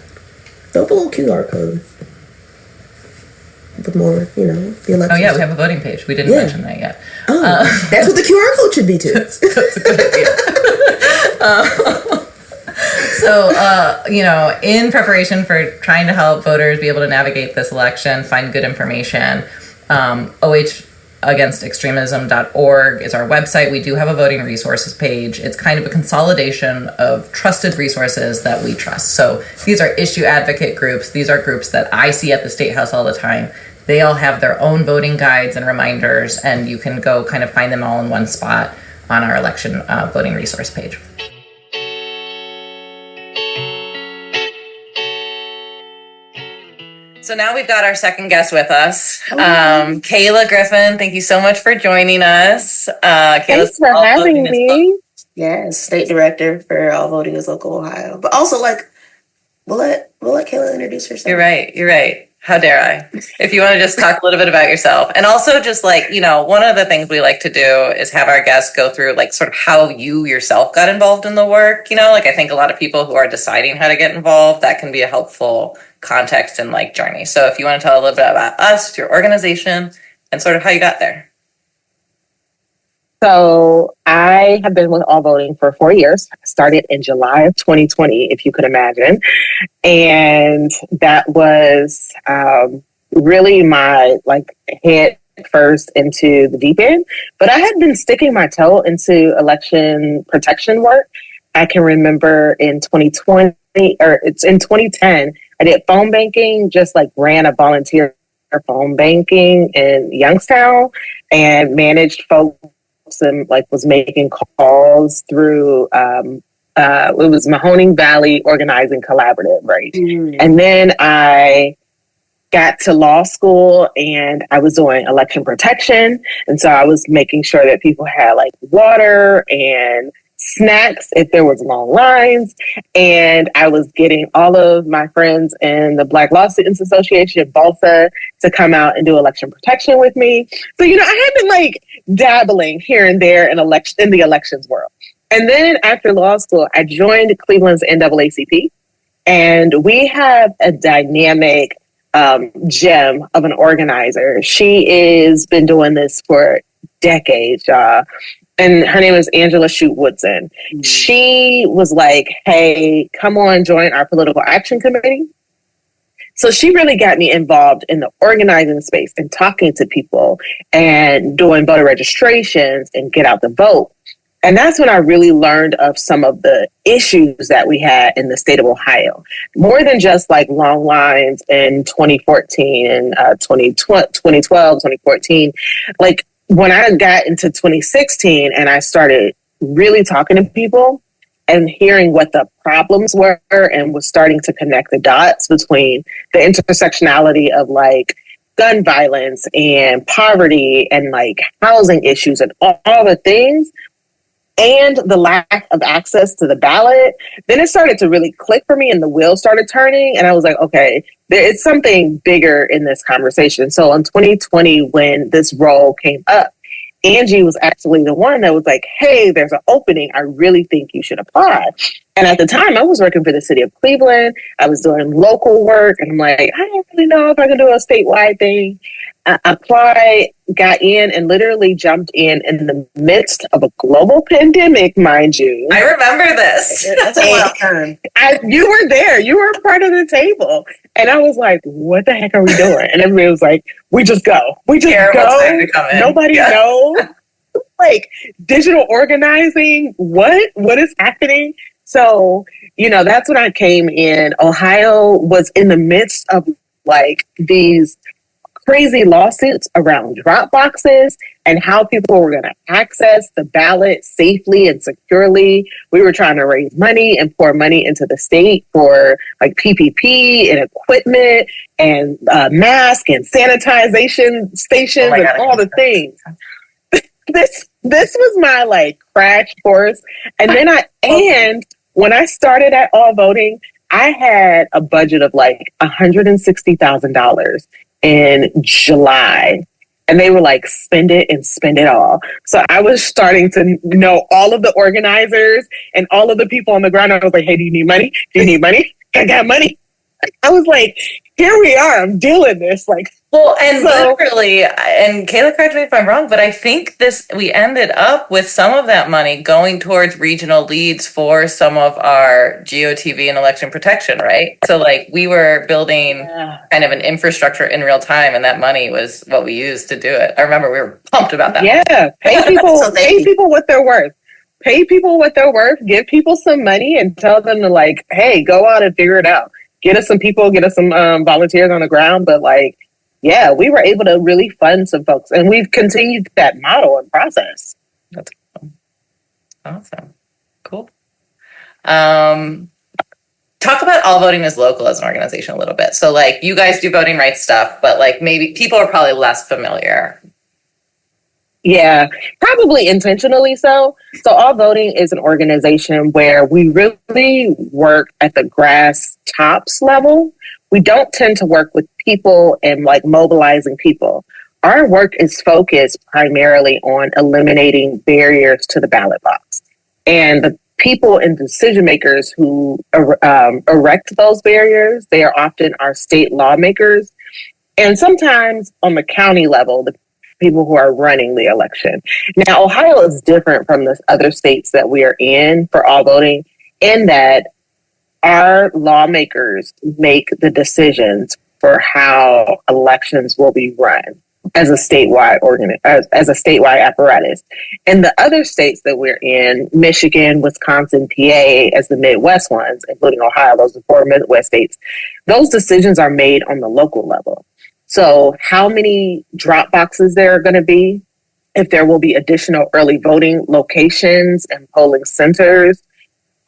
Speaker 1: Throw up a little QR code. With more, the election.
Speaker 2: Oh yeah, we have a voting page. We didn't mention that yet.
Speaker 1: Oh, that's what the QR code should be too.
Speaker 2: That's a good idea. So, in preparation for trying to help voters be able to navigate this election, find good information, OH ohioansagainsextremism.org is our website. We do have a voting resources page. It's kind of a consolidation of trusted resources that we trust. So these are issue advocate groups. These are groups that I see at the State House all the time. They all have their own voting guides and reminders, and you can go kind of find them all in one spot on our election voting resource page. So now we've got our second guest with us, Kayla Griffin. Thank you so much for joining us.
Speaker 4: Thanks for having me.
Speaker 1: Yes, state director for All Voting is Local Ohio. But also, we'll let Kayla introduce herself.
Speaker 2: You're right. How dare I? If you want to just talk a little bit about yourself. And also just one of the things we like to do is have our guests go through sort of how you yourself got involved in the work. I think a lot of people who are deciding how to get involved, that can be a helpful context and journey. So if you want to tell a little bit about us, your organization, and sort of how you got there.
Speaker 4: So I have been with All Voting for 4 years. I started in July of 2020, if you could imagine. And that was really my head first into the deep end. But I had been sticking my toe into election protection work. I can remember in 2020, or it's in 2010, I did phone banking, just ran a volunteer phone banking in Youngstown and managed folks and was making calls through it was Mahoning Valley Organizing Collaborative, right? Mm. And then I got to law school and I was doing election protection. And so I was making sure that people had water and snacks if there was long lines. And I was getting all of my friends in the Black Law Students Association, BALSA, to come out and do election protection with me. So, I had been dabbling here and there in the elections world. And then after law school, I joined Cleveland's NAACP. And we have a dynamic gem of an organizer. She has been doing this for decades, and her name is Angela Shute-Woodson. Mm-hmm. She was like, hey, come on, join our political action committee. So she really got me involved in the organizing space and talking to people and doing voter registrations and get out the vote. And that's when I really learned of some of the issues that we had in the state of Ohio. More than just long lines in 2014 and 2012, 2014. When I got into 2016 and I started really talking to people and hearing what the problems were and was starting to connect the dots between the intersectionality of gun violence and poverty and housing issues and all the things and the lack of access to the ballot, then it started to really click for me and the wheels started turning. And I was like, okay, there is something bigger in this conversation. So in 2020, when this role came up, Angie was actually the one that was like, hey, there's an opening. I really think you should apply. And at the time I was working for the city of Cleveland. I was doing local work and I'm like, I don't really know if I can do a statewide thing. I applied, got in, and literally jumped in the midst of a global pandemic, mind you.
Speaker 2: I remember this.
Speaker 1: That's a wild time.
Speaker 4: You were there. You were part of the table. And I was like, what the heck are we doing? And everybody was like, we just go. We just go. Nobody knows. Digital organizing, what is happening? So, that's when I came in. Ohio was in the midst of these crazy lawsuits around drop boxes and how people were going to access the ballot safely and securely. We were trying to raise money and pour money into the state for PPP and equipment and mask and sanitization stations and all the things. This was my crash course. And then when I started at All Voting, I had a budget of $160,000 in July. And they were like, spend it and spend it all. So I was starting to know all of the organizers and all of the people on the ground. I was like, hey, do you need money? Do you need money? I got money. I was like, here we are. I'm dealing this.
Speaker 2: Well, and literally, and Kayla, correct me if I'm wrong, but I think we ended up with some of that money going towards regional leads for some of our GOTV and election protection, right? So like we were building kind of an infrastructure in real time, and that money was what we used to do it. I remember we were pumped about that.
Speaker 4: Yeah, pay people, pay people what they're worth. Pay people what they're worth. Give people some money and tell them to like, hey, go out and figure it out. Get us some people, get us some volunteers on the ground, but like. Yeah, we were able to really fund some folks, and we've continued that model and process.
Speaker 2: That's awesome. Cool. Talk about All Voting is Local as an organization a little bit. So, like, you guys do voting rights stuff, but, like, maybe people are probably less familiar.
Speaker 4: Yeah, probably intentionally so. So, All Voting is an organization where we really work at the grass tops level. We don't tend to work with people and like mobilizing people. Our work is focused primarily on eliminating barriers to the ballot box. And the people and decision makers who erect those barriers, they are often our state lawmakers. And sometimes on the county level, the people who are running the election. Now, Ohio is different from the other states that we are in for All Voting in that our lawmakers make the decisions for how elections will be run as a statewide as a statewide apparatus. In the other states that we're in, Michigan, Wisconsin, PA, as the Midwest ones, including Ohio, those are 4 Midwest states, those decisions are made on the local level. So how many drop boxes there are going to be, if there will be additional early voting locations and polling centers,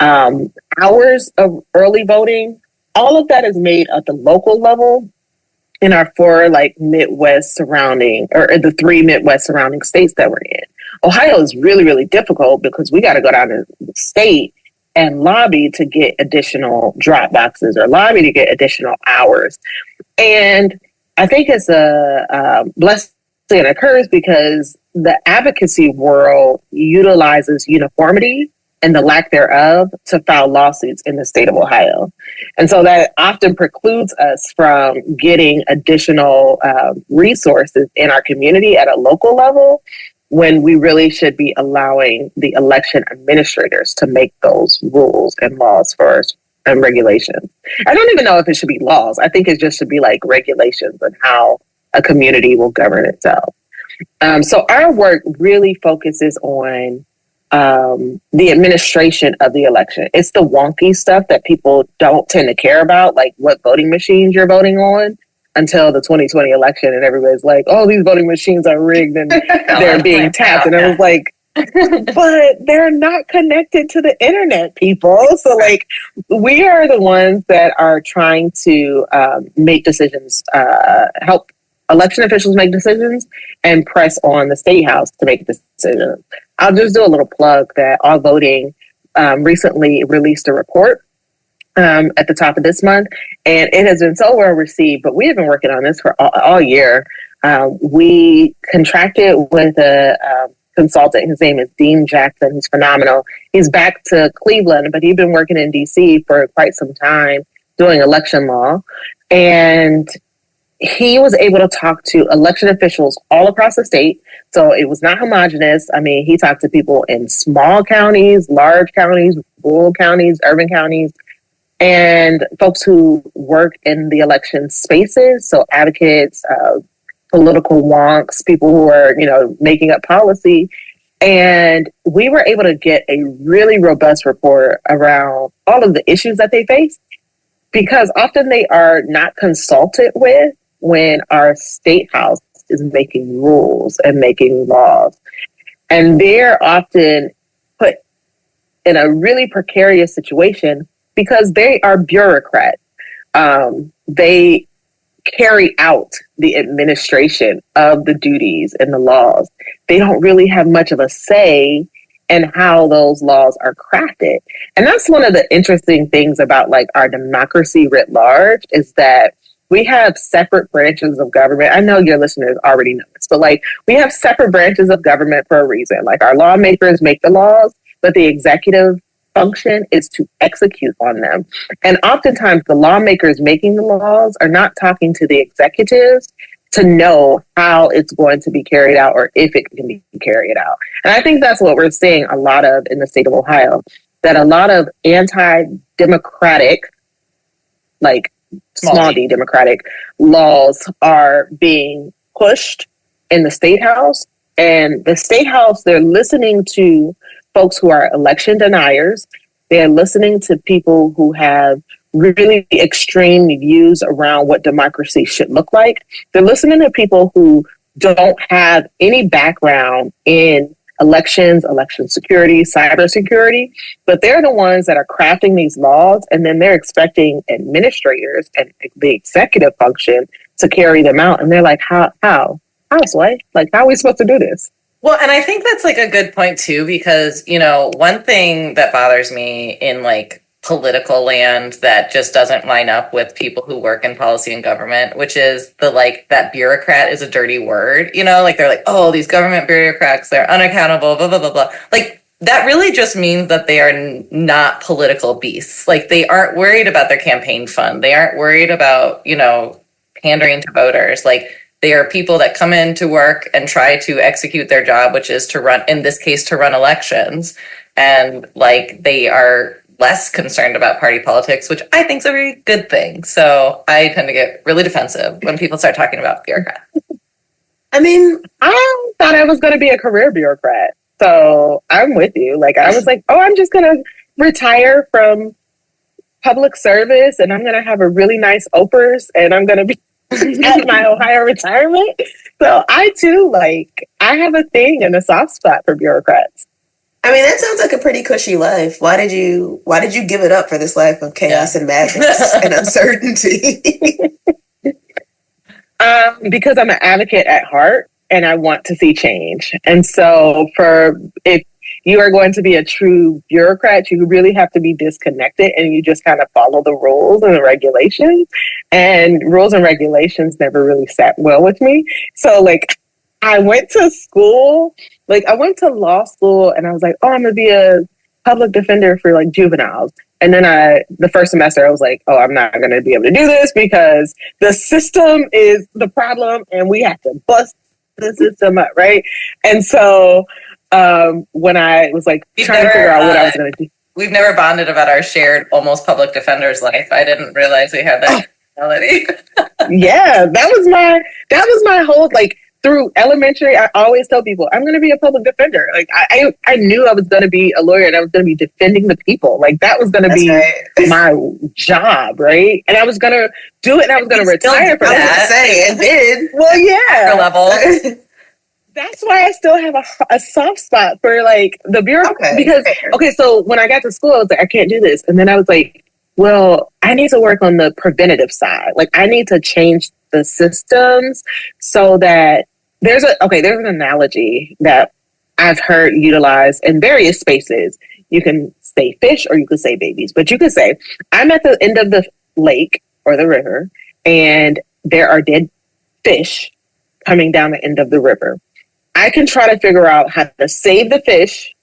Speaker 4: hours of early voting, all of that is made at the local level in our 4 like Midwest surrounding, or the 3 Midwest surrounding states that we're in. Ohio is really, really difficult because we got to go down to the state and lobby to get additional drop boxes or lobby to get additional hours. And I think it's a blessing and a curse because the advocacy world utilizes uniformity and the lack thereof to file lawsuits in the state of Ohio. And so that often precludes us from getting additional resources in our community at a local level when we really should be allowing the election administrators to make those rules and laws for us and regulations. I don't even know if it should be laws. I think it just should be like regulations on how a community will govern itself. So our work really focuses on the administration of the election. It's the wonky stuff that people don't tend to care about, like what voting machines you're voting on until the 2020 election. And everybody's like, oh, these voting machines are rigged and they're being tapped. And I was like, but they're not connected to the internet, people. So like we are the ones that are trying to make decisions, help election officials make decisions and press on the statehouse to make decisions. I'll just do a little plug that All Voting recently released a report at the top of this month, and it has been so well received, but we have been working on this for all year. We contracted with a consultant. His name is Dean Jackson. He's phenomenal. He's back to Cleveland, but he's been working in DC for quite some time doing election law. And he was able to talk to election officials all across the state. So it was not homogenous. I mean, he talked to people in small counties, large counties, rural counties, urban counties, and folks who work in the election spaces. So advocates, political wonks, people who are, making up policy. And we were able to get a really robust report around all of the issues that they face, because often they are not consulted with when our state house is making rules and making laws. And they're often put in a really precarious situation because they are bureaucrats. They carry out the administration of the duties and the laws. They don't really have much of a say in how those laws are crafted. And that's one of the interesting things about like our democracy writ large is that we have separate branches of government. I know your listeners already know this, but like we have separate branches of government for a reason. Like our lawmakers make the laws, but the executive function is to execute on them. And oftentimes the lawmakers making the laws are not talking to the executives to know how it's going to be carried out or if it can be carried out. And I think that's what we're seeing a lot of in the state of Ohio, that a lot of anti-democratic, like small d democratic laws are being pushed in the state house. And the state house, they're listening to folks who are election deniers. They're listening to people who have really extreme views around what democracy should look like. They're listening to people who don't have any background in elections, election security, cybersecurity, but they're the ones that are crafting these laws, and then they're expecting administrators and the executive function to carry them out. And they're like, how, Sway? Like, how are we supposed to do this?
Speaker 2: Well, and I think that's like a good point too, because, you know, one thing that bothers me in like political land that just doesn't line up with people who work in policy and government, which is the like that bureaucrat is a dirty word, you know, like they're like, oh, these government bureaucrats, they're unaccountable, blah, blah, blah, blah. Like that really just means that they are not political beasts. Like they aren't worried about their campaign fund. They aren't worried about, you know, pandering to voters. Like they are people that come in to work and try to execute their job, which is to run, in this case, to run elections. And like they are less concerned about party politics, which I think is a very good thing. So I tend to get really defensive when people start talking about bureaucrats.
Speaker 4: I mean, I thought I was going to be a career bureaucrat. So I'm with you. Like, I was like, oh, I'm just going to retire from public service and I'm going to have a really nice Opers and I'm going to be at my Ohio retirement. So I too, like, I have a thing and a soft spot for bureaucrats.
Speaker 1: I mean, that sounds like a pretty cushy life. Why did you give it up for this life of chaos and madness and uncertainty?
Speaker 4: Because I'm an advocate at heart and I want to see change. And so if you are going to be a true bureaucrat, you really have to be disconnected and you just kind of follow the rules and the regulations. And rules and regulations never really sat well with me. So like I went to school, like I went to law school and I was like, oh, I'm going to be a public defender for like juveniles. And then the first semester I was like, oh, I'm not going to be able to do this because the system is the problem and we have to bust the system up, right? And so when I was like trying to figure out what I was going to do.
Speaker 2: We've never bonded about our shared almost public defender's life. I didn't realize we had that mentality.
Speaker 4: Yeah, that was my whole, like, through elementary, I always tell people, I'm going to be a public defender. Like, I knew I was going to be a lawyer and I was going to be defending the people. Like, that was going to be my job, right? And I was going to do it and I was going to retire for that.
Speaker 1: And did.
Speaker 4: Well, yeah.
Speaker 2: Level.
Speaker 4: That's why I still have a soft spot for, like, the bureaucrat. Because, so when I got to school, I was like, I can't do this. And then I was like, well, I need to work on the preventative side. Like, I need to change the systems so that there's an analogy that I've heard utilized in various spaces. You can say fish or you could say babies, but you could say, I'm at the end of the lake or the river and there are dead fish coming down the end of the river. I can try to figure out how to save the fish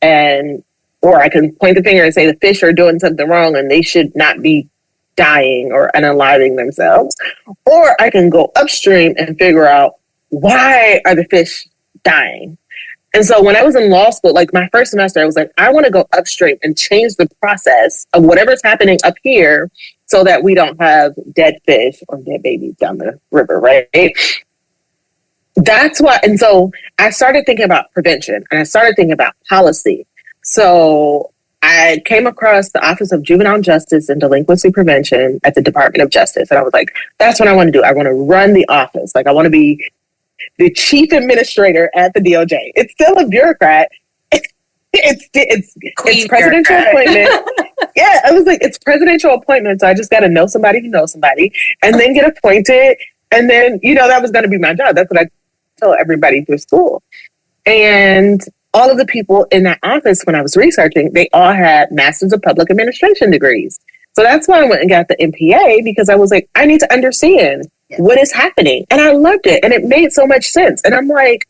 Speaker 4: or I can point the finger and say the fish are doing something wrong and they should not be dying or unaliving themselves. Or I can go upstream and figure out why are the fish dying. And so when I was in law school, like my first semester, I was like, I want to go upstream and change the process of whatever's happening up here so that we don't have dead fish or dead babies down the river, right? That's why. And so I started thinking about prevention and I started thinking about policy. So I came across the Office of Juvenile Justice and Delinquency Prevention at the Department of Justice. And I was like, that's what I want to do. I want to run the office. Like, I want to be the chief administrator at the DOJ. It's still a bureaucrat. It's presidential appointment. Yeah, I was like, it's presidential appointment. So I just got to know somebody who knows somebody and then get appointed. And then, that was going to be my job. That's what I tell everybody through school. And all of the people in that office, when I was researching, they all had Masters of Public Administration degrees. So that's why I went and got the MPA, because I was like, I need to understand what is happening. And I loved it. And it made so much sense. And I'm like,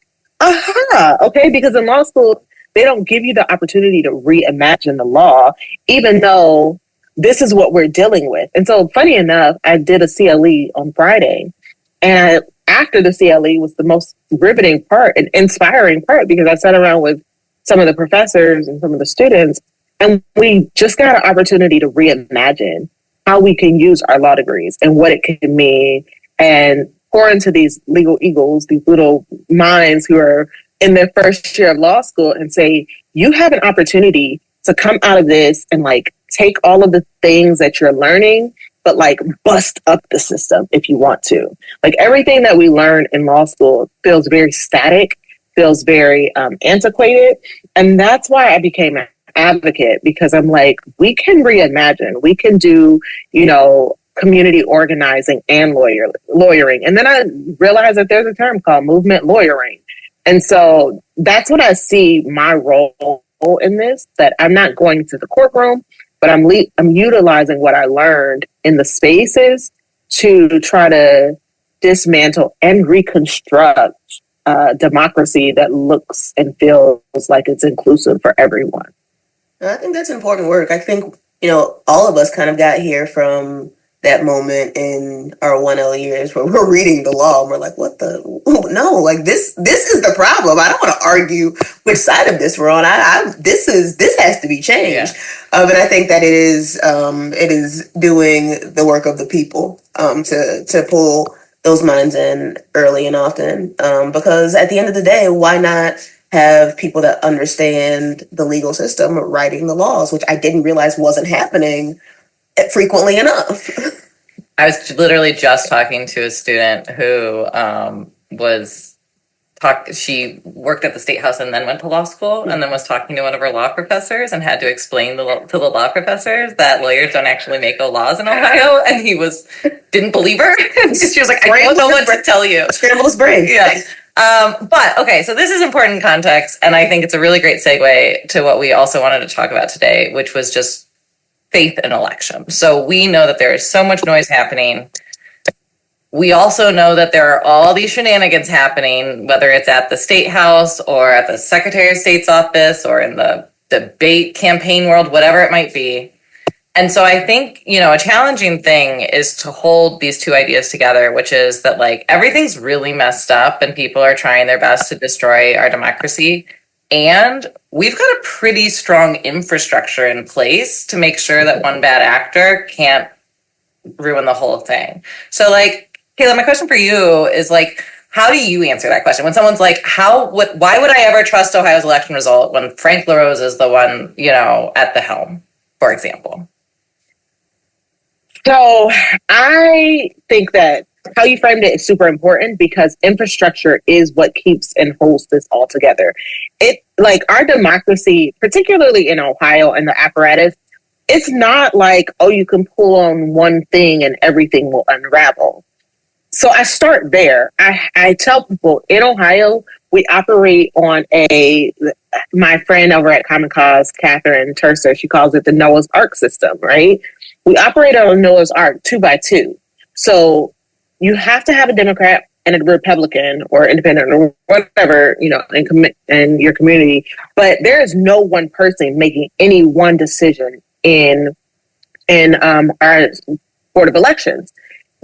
Speaker 4: okay, because in law school, they don't give you the opportunity to reimagine the law, even though this is what we're dealing with. And so funny enough, I did a CLE on Friday and after the CLE was the most riveting part and inspiring part, because I sat around with some of the professors and some of the students, and we just got an opportunity to reimagine how we can use our law degrees and what it can mean, and pour into these legal eagles, these little minds who are in their first year of law school, and say, you have an opportunity to come out of this and like take all of the things that you're learning, but like bust up the system if you want to. Like everything that we learn in law school feels very static, feels very antiquated. And that's why I became an advocate, because I'm like, we can reimagine, we can do, you know, community organizing and lawyering. And then I realized that there's a term called movement lawyering. And so that's what I see my role in this, that I'm not going to the courtroom, but I'm utilizing what I learned in the spaces to try to dismantle and reconstruct democracy that looks and feels like it's inclusive for everyone.
Speaker 1: I think that's important work. I think, you know, all of us kind of got here from that moment in our 1L years where we're reading the law and we're like, what the, no, like this is the problem. I don't want to argue which side of this we're on. This has to be changed. Yeah. And I think that it is doing the work of the people to pull those minds in early and often. Because at the end of the day, why not have people that understand the legal system writing the laws, which I didn't realize wasn't happening frequently enough.
Speaker 2: I was literally just talking to a student who she worked at the statehouse and then went to law school, and then was talking to one of her law professors and had to explain to the law professors that lawyers don't actually make laws in Ohio, and he didn't believe her. She was like, I don't know what to tell you.
Speaker 1: Scramble his brain.
Speaker 2: Yeah. But okay, so this is important context, and I think it's a really great segue to what we also wanted to talk about today, which was just faith in elections. So we know that there is so much noise happening. We also know that there are all these shenanigans happening, whether it's at the State House or at the Secretary of State's office or in the debate campaign world, whatever it might be. And so I think, you know, a challenging thing is to hold these two ideas together, which is that like everything's really messed up and people are trying their best to destroy our democracy. And we've got a pretty strong infrastructure in place to make sure that one bad actor can't ruin the whole thing. So like, Kayla, my question for you is like, how do you answer that question? When someone's like, why would I ever trust Ohio's election result when Frank LaRose is the one, you know, at the helm, for example?
Speaker 4: So I think that how you framed it is super important, because infrastructure is what keeps and holds this all together. It, like, our democracy, particularly in Ohio and the apparatus, it's not like, oh, you can pull on one thing and everything will unravel. So I start there. I tell people in Ohio, we operate on my friend over at Common Cause, Catherine Tercer, she calls it the Noah's Ark system, right? We operate on Noah's Ark 2 by 2. So you have to have a Democrat and a Republican or independent or whatever, you know, in your community. But there is no one person making any one decision in our Board of Elections.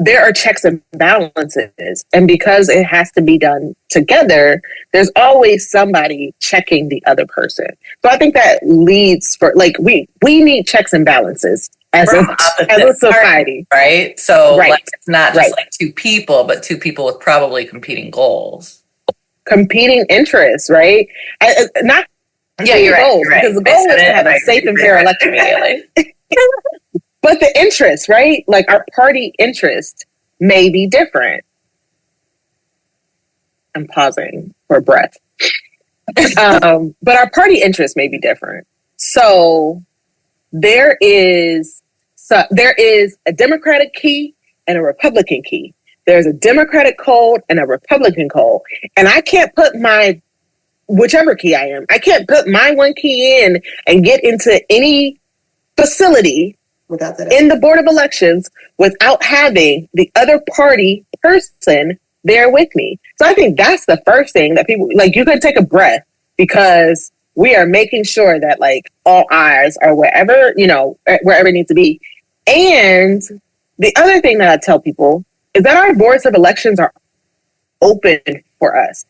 Speaker 4: There are checks and balances. And because it has to be done together, there's always somebody checking the other person. So I think that leads for, like, we need checks and balances as a society.
Speaker 2: Right? So like, it's not just like two people, but two people with probably competing goals.
Speaker 4: Competing interests, right? You're right. Because the goal is to have a safe and fair election. But the interests, right? Like our party interest may be different. I'm pausing for breath. But our party interest may be different. So there is a Democratic key and a Republican key. There's a Democratic code and a Republican code. And I can't put whichever key I am, I can't put my one key in and get into any facility in the Board of Elections without having the other party person there with me. So I think that's the first thing that people, like, you can take a breath, because we are making sure that like all eyes are wherever it needs to be. And the other thing that I tell people is that our boards of elections are open for us.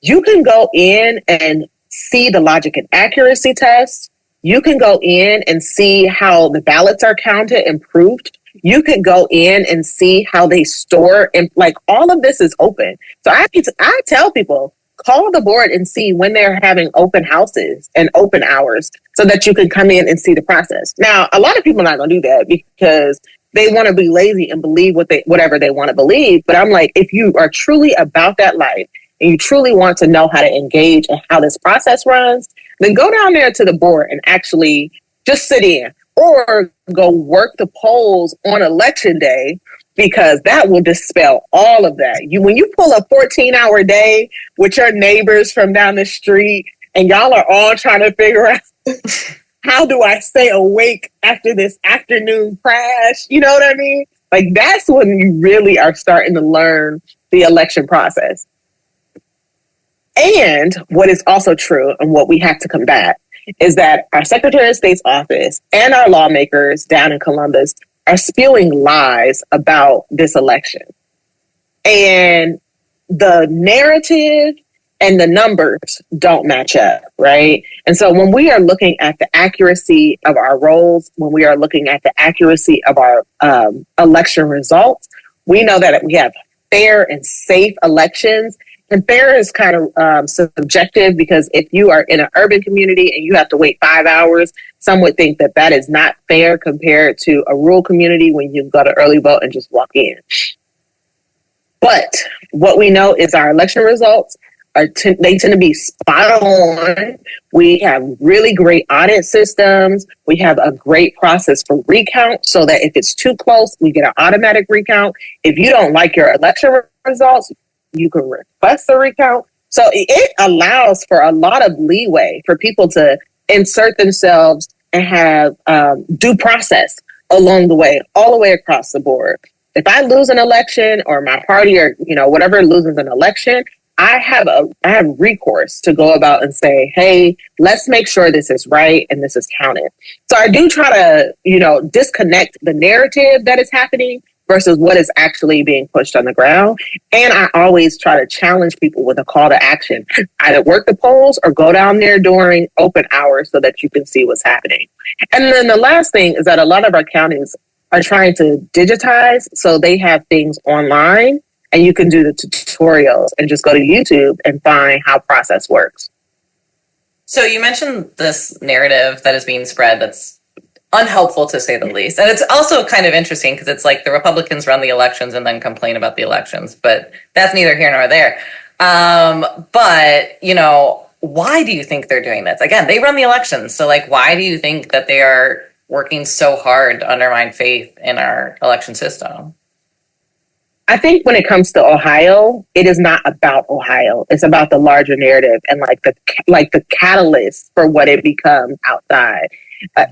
Speaker 4: You can go in and see the logic and accuracy test. You can go in and see how the ballots are counted and proved. You could go in and see how they store, and like all of this is open. So I tell people, call the board and see when they're having open houses and open hours so that you can come in and see the process. Now, a lot of people are not going to do that because they want to be lazy and believe whatever they want to believe. But I'm like, if you are truly about that life and you truly want to know how to engage and how this process runs, then go down there to the board and actually just sit in, or go work the polls on election day, because that will dispel all of that. When you pull a 14-hour day with your neighbors from down the street and y'all are all trying to figure out how do I stay awake after this afternoon crash? You know what I mean? Like, that's when you really are starting to learn the election process. And what is also true, and what we have to combat, is that our Secretary of State's office and our lawmakers down in Columbus are spewing lies about this election. And the narrative and the numbers don't match up, right? And so when we are looking at the accuracy of our rolls, when we are looking at the accuracy of our election results, we know that we have fair and safe elections. And fair is kind of subjective, because if you are in an urban community and you have to wait 5 hours, some would think that that is not fair compared to a rural community when you go to early vote and just walk in. But what we know is our election results they tend to be spot on. We have really great audit systems. We have a great process for recount, so that if it's too close, we get an automatic recount. If you don't like your election results, you can request a recount. So it allows for a lot of leeway for people to insert themselves and have due process along the way, all the way across the board. If I lose an election, or my party, or whatever loses an election, I have recourse to go about and say, hey, let's make sure this is right and this is counted. So I do try to, disconnect the narrative that is happening versus what is actually being pushed on the ground. And I always try to challenge people with a call to action. Either work the polls or go down there during open hours so that you can see what's happening. And then the last thing is that a lot of our counties are trying to digitize, so they have things online, and you can do the tutorials and just go to YouTube and find how process works.
Speaker 2: So you mentioned this narrative that is being spread that's unhelpful, to say the least. And it's also kind of interesting because it's like the Republicans run the elections and then complain about the elections, but that's neither here nor there. But, why do you think they're doing this? Again, they run the elections. So why do you think that they are working so hard to undermine faith in our election system?
Speaker 4: I think when it comes to Ohio, it is not about Ohio. It's about the larger narrative and the catalyst for what it becomes outside.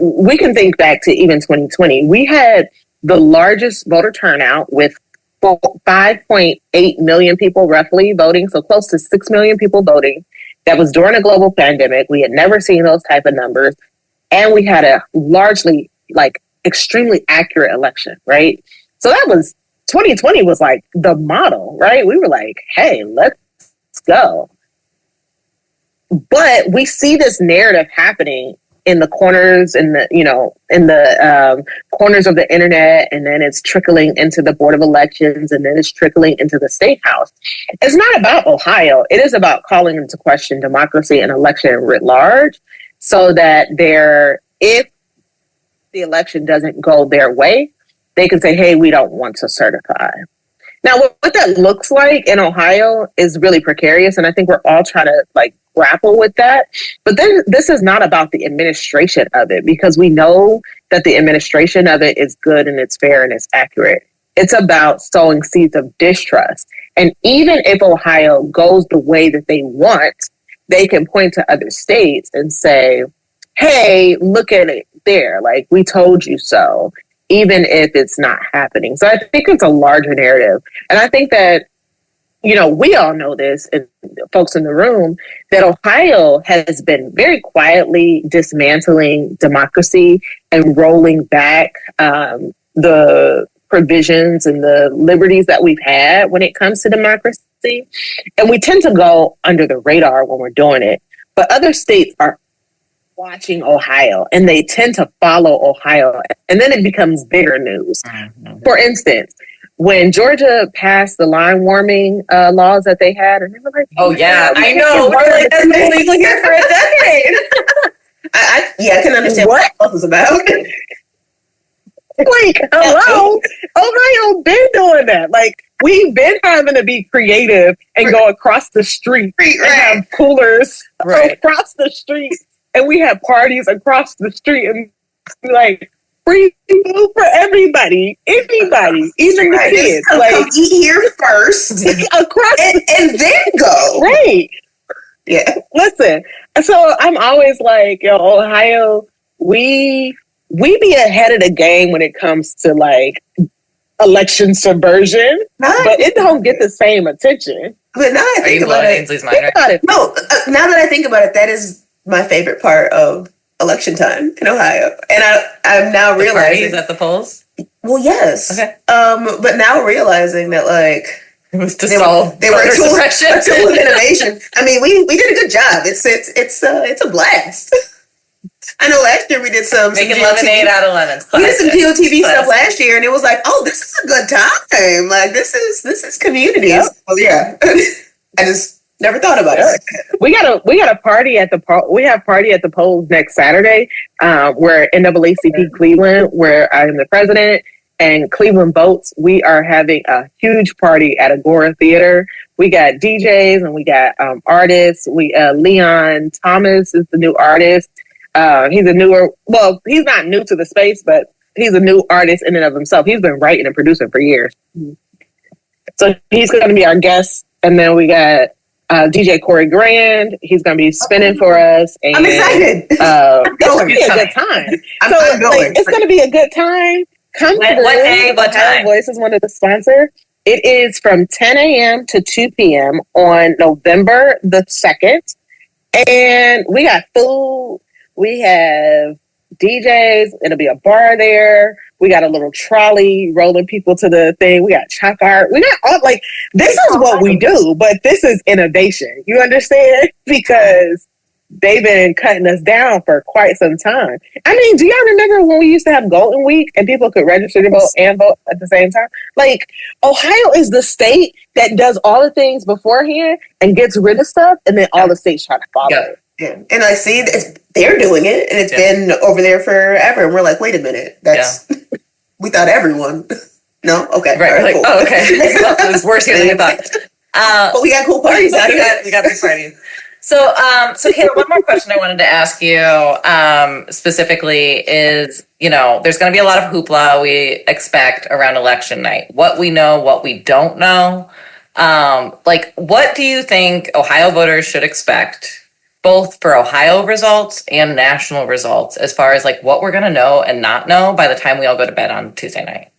Speaker 4: We can think back to even 2020. We had the largest voter turnout with 5.8 million people roughly voting, so close to 6 million people voting. That was during a global pandemic. We had never seen those type of numbers. And we had a largely, extremely accurate election, right? So 2020 was the model, right? We were like, hey, let's go. But we see this narrative happening in the corners, in the corners of the internet, and then it's trickling into the Board of Elections, and then it's trickling into the statehouse. It's not about Ohio. It is about calling into question democracy and election writ large, so that if the election doesn't go their way, they can say, hey, we don't want to certify. Now, what that looks like in Ohio is really precarious, and I think we're all trying to grapple with that. But then this is not about the administration of it, because we know that the administration of it is good and it's fair and it's accurate. It's about sowing seeds of distrust. And even if Ohio goes the way that they want, they can point to other states and say, hey, look at it there. We told you so, even if it's not happening. So I think it's a larger narrative. And I think that, we all know this, and folks in the room, that Ohio has been very quietly dismantling democracy and rolling back the provisions and the liberties that we've had when it comes to democracy. And we tend to go under the radar when we're doing it. But other states are watching Ohio and they tend to follow Ohio. And then it becomes bigger news. Mm-hmm. For instance, when Georgia passed the line warming laws that they had, and they were like,
Speaker 2: "Oh yeah, I know, we're like that's been legal here for a decade."
Speaker 1: I can understand what else is about.
Speaker 4: Like, hello, Ohio been doing that. Like, we've been having to be creative and go across the street and have coolers across the street, and we have parties across the street, and like. Free food for everybody, anybody, even the kids.
Speaker 1: Like, eat here first,
Speaker 4: across
Speaker 1: and then go.
Speaker 4: Right.
Speaker 1: Yeah.
Speaker 4: Listen. So I'm always like, Ohio, we be ahead of the game when it comes to like election subversion, but it don't get the same attention.
Speaker 1: But now I think about it.
Speaker 4: Think about it.
Speaker 1: No, now that I think about it, that is my favorite part of election time in Ohio, and I'm now realizing
Speaker 2: parties at the polls.
Speaker 1: Well, yes,
Speaker 2: okay,
Speaker 1: but now realizing that like
Speaker 2: it was to solve
Speaker 1: they were a tool of innovation. I mean, we did a good job. It's a blast. I know last year we did
Speaker 2: making lemonade out of lemons.
Speaker 1: We did some GOTV stuff last year, and it was like, oh, this is a good time. Like this is communities. Yep. Well, yeah, I just never thought about it.
Speaker 4: We got a party at the polls next Saturday. We're NAACP Cleveland, where I am the president, and Cleveland Votes. We are having a huge party at Agora Theater. We got DJs and we got artists. Leon Thomas is the new artist. He's he's not new to the space, but he's a new artist in and of himself. He's been writing and producing for years. So he's going to be our guest, and then we got. DJ Corey Grand, he's going to be spinning for us. And,
Speaker 1: I'm excited.
Speaker 4: It's going to be a good time. I'm going. It's going to be a good time. Come through.
Speaker 2: What day, what time?
Speaker 4: Voice is one of the sponsors. It is from 10 a.m. to 2 p.m. on November the 2nd. And we got food. We have DJs. It'll be a bar there. We got a little trolley rolling people to the thing. We got chalk art. We got all this is what we do, but this is innovation. You understand? Because they've been cutting us down for quite some time. I mean, do y'all remember when we used to have Golden Week and people could register to vote and vote at the same time? Like, Ohio is the state that does all the things beforehand and gets rid of stuff, and then all the states try to follow it.
Speaker 1: Yeah. And I see they're doing it, and it's been over there forever. And we're like, wait a minute, we thought everyone. No, okay,
Speaker 2: right. We're like, cool. Oh, okay. Well, it was worse here than we thought.
Speaker 1: But we got cool parties out here.
Speaker 2: We got big parties. So Kayla, one more question I wanted to ask you specifically is, there's going to be a lot of hoopla we expect around election night. What we know, what we don't know. What do you think Ohio voters should expect? Both for Ohio results and national results, as far as what we're going to know and not know by the time we all go to bed on Tuesday night.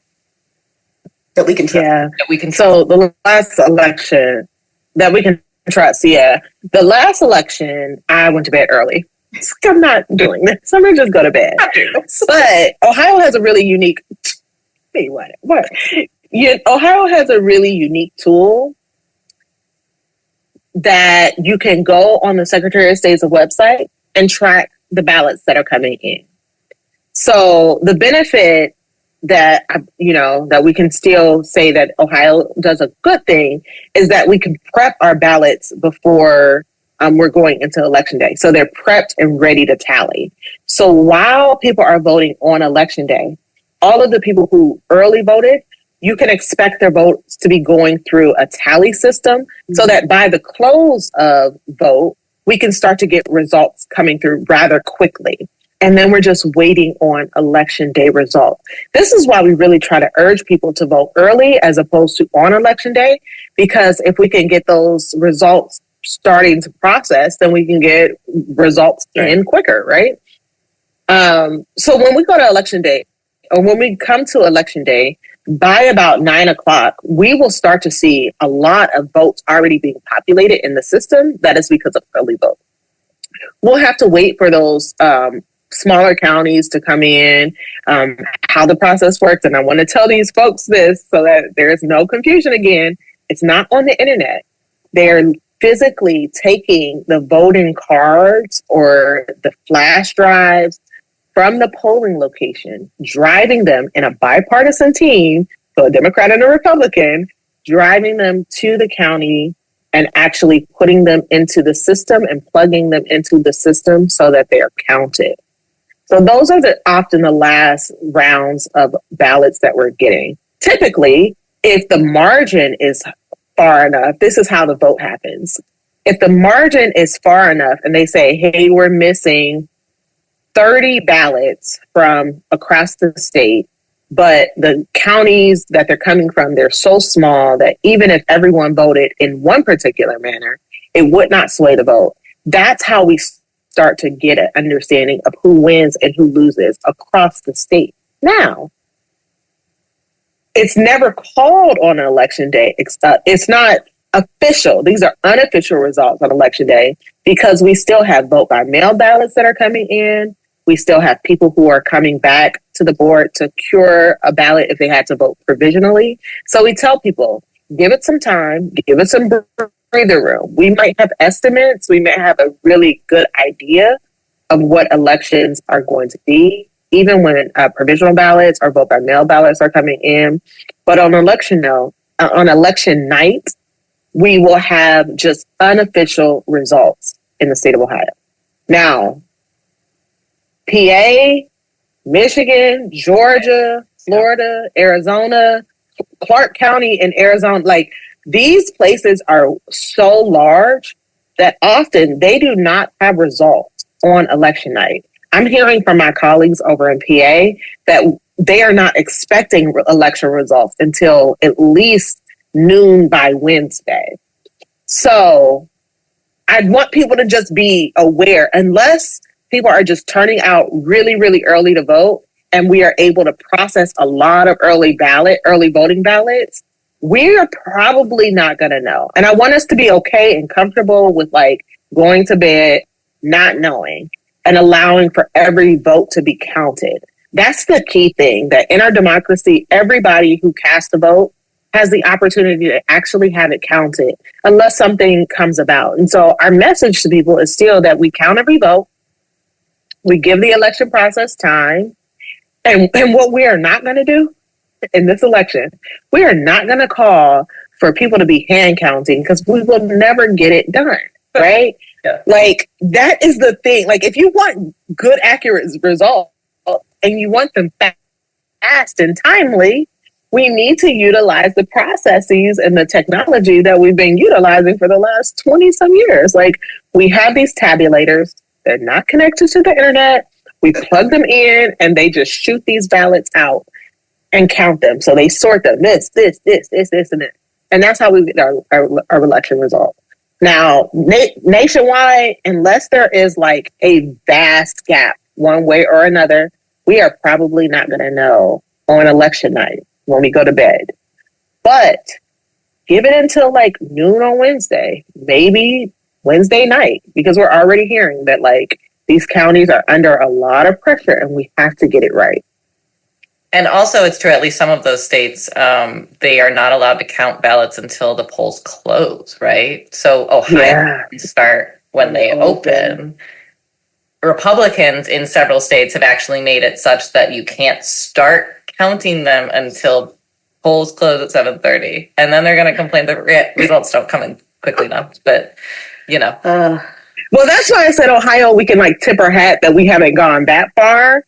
Speaker 1: That we can trust.
Speaker 4: Yeah.
Speaker 2: That we can trust.
Speaker 4: So the last election that we can trust, the last election, I went to bed early. I'm not doing this. I'm going to just go to bed. But Ohio has a really unique, Ohio has a really unique tool that you can go on the Secretary of State's website and track the ballots that are coming in. So the benefit that, that we can still say that Ohio does a good thing is that we can prep our ballots before we're going into Election Day. So they're prepped and ready to tally. So while people are voting on Election Day, all of the people who early voted, you can expect their votes to be going through a tally system so that by the close of vote, we can start to get results coming through rather quickly. And then we're just waiting on Election Day results. This is why we really try to urge people to vote early as opposed to on Election Day, because if we can get those results starting to process, then we can get results in quicker, right? So when we go to Election Day, or when we come to Election Day, by about 9 o'clock, we will start to see a lot of votes already being populated in the system. That is because of early vote. We'll have to wait for those smaller counties to come in, how the process works. And I want to tell these folks this so that there is no confusion again. It's not on the internet. They're physically taking the voting cards or the flash drives from the polling location, driving them in a bipartisan team, so a Democrat and a Republican, driving them to the county and actually putting them into the system and plugging them into the system so that they are counted. So those are often the last rounds of ballots that we're getting. Typically, if the margin is far enough, this is how the vote happens. If the margin is far enough and they say, hey, we're missing 30 ballots from across the state, but the counties that they're coming from, they're so small that even if everyone voted in one particular manner, it would not sway the vote. That's how we start to get an understanding of who wins and who loses across the state. Now, it's never called on an election day. It's not official. These are unofficial results on election day because we still have vote by mail ballots that are coming in. We still have people who are coming back to the board to cure a ballot if they had to vote provisionally. So we tell people, give it some time, give it some breather room. We might have estimates. We may have a really good idea of what elections are going to be, even when provisional ballots or vote by mail ballots are coming in. But on election night, we will have just unofficial results in the state of Ohio. Now, PA, Michigan, Georgia, Florida, Arizona, Clark County in Arizona, like these places are so large that often they do not have results on election night. I'm hearing from my colleagues over in PA that they are not expecting election results until at least noon by Wednesday. So I want people to just be aware, unless people are just turning out really, really early to vote, and we are able to process a lot of early voting ballots, we are probably not going to know. And I want us to be okay and comfortable with like going to bed, not knowing, and allowing for every vote to be counted. That's the key thing, that in our democracy, everybody who casts a vote has the opportunity to actually have it counted unless something comes about. And so our message to people is still that we count every vote. We give the election process time. And what we are not going to do in this election, we are not going to call for people to be hand counting because we will never get it done, right? Yeah. Like, that is the thing. Like, if you want good, accurate results and you want them fast and timely, we need to utilize the processes and the technology that we've been utilizing for the last 20 some years. Like, we have these tabulators. They're not connected to the internet. We plug them in and they just shoot these ballots out and count them. So they sort them, this, and this. And that's how we get our election result. Now, nationwide, unless there is like a vast gap one way or another, we are probably not going to know on election night when we go to bed. But give it until like noon on Wednesday, maybe Wednesday night, because we're already hearing that like these counties are under a lot of pressure and we have to get it right.
Speaker 2: And also, it's true, at least some of those states, they are not allowed to count ballots until the polls close, right? So Ohio start when they open. Republicans in several states have actually made it such that you can't start counting them until polls close at 7:30. And then they're going to complain that results don't come in quickly enough. But, you know.
Speaker 4: Well, that's why I said Ohio, we can like tip our hat that we haven't gone that far.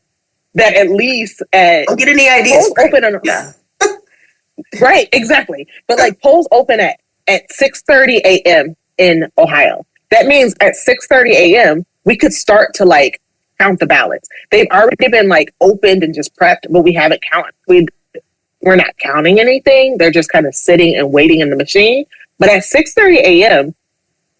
Speaker 4: That at least
Speaker 1: don't get any ideas.
Speaker 4: Open right, exactly. But like polls open at 6:30 a.m. in Ohio. That means at 6:30 a.m. we could start to like count the ballots. They've already been like opened and just prepped, but we haven't counted. We're not counting anything. They're just kind of sitting and waiting in the machine. But at 6:30 a.m.,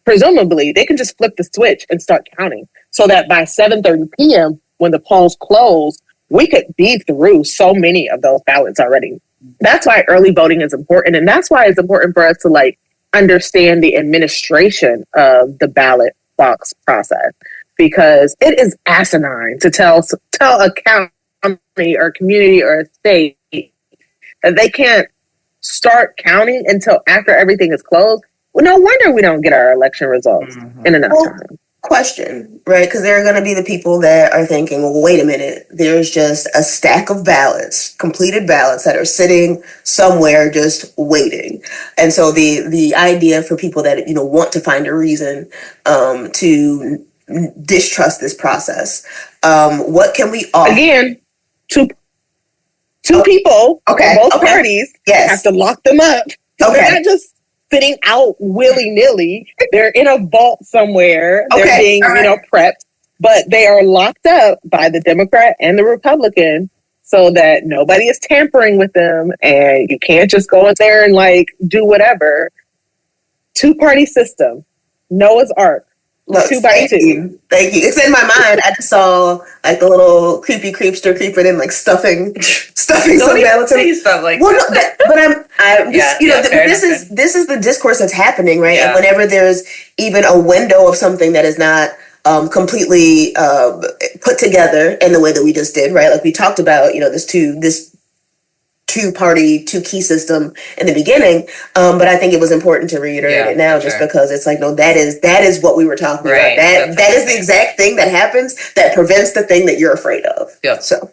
Speaker 4: presumably they can just flip the switch and start counting, so that by 7:30 p.m. when the polls close, we could be through so many of those ballots already. That's why early voting is important. And that's why it's important for us to like understand the administration of the ballot box process. because it is asinine to tell a county or community or a state that they can't start counting until after everything is closed. Well, no wonder we don't get our election results in enough time.
Speaker 1: Question, right? Because there are going to be the people that are thinking, well, wait a minute, there's just a stack of ballots, completed ballots that are sitting somewhere just waiting. And so the idea for people that, want to find a reason to distrust this process, what can we offer?
Speaker 4: Again, two people from both parties have to lock them up. They're not just sitting out willy-nilly. They're in a vault somewhere. They're being, prepped. But they are locked up by the Democrat and the Republican so that nobody is tampering with them. And you can't just go in there and, do whatever. Two-party system. Noah's Ark.
Speaker 1: Look,
Speaker 4: 2 by 2.
Speaker 1: Thank you. It's in my mind. I just saw the little creepy creepster creeping in, stuffing some ballots.
Speaker 2: Stuff like
Speaker 1: well, no, but I'm just, this is the discourse that's happening, right?
Speaker 2: Yeah.
Speaker 1: And whenever there's even a window of something that is not completely put together in the way that we just did, right? Like we talked about, this two-party, two-key system in the beginning, but I think it was important to reiterate it now, just because it's no, that is what we were talking about. That is the exact thing that happens that prevents the thing that you're afraid of.
Speaker 2: Yeah.
Speaker 1: So,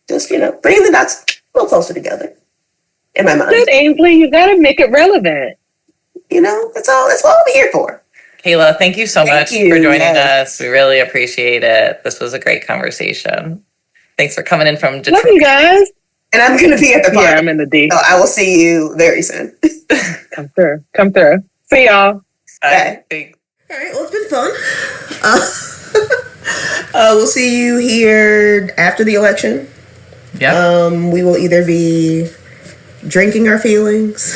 Speaker 1: just bringing the dots a little closer together in my mind.
Speaker 4: Good, Ainslee, you got to make it relevant.
Speaker 1: That's all I'm here for.
Speaker 2: Kayla, thank you so much for joining us. We really appreciate it. This was a great conversation. Thanks for coming in from Detroit.
Speaker 4: Love you guys.
Speaker 1: And I'm going to be at the party.
Speaker 4: Yeah, I'm in the D.
Speaker 1: So I will see you very soon.
Speaker 4: Come through. See y'all.
Speaker 1: Bye.
Speaker 2: Thanks.
Speaker 1: All right. Well, it's been fun. We'll see you here after the election.
Speaker 2: Yeah.
Speaker 1: We will either be drinking our feelings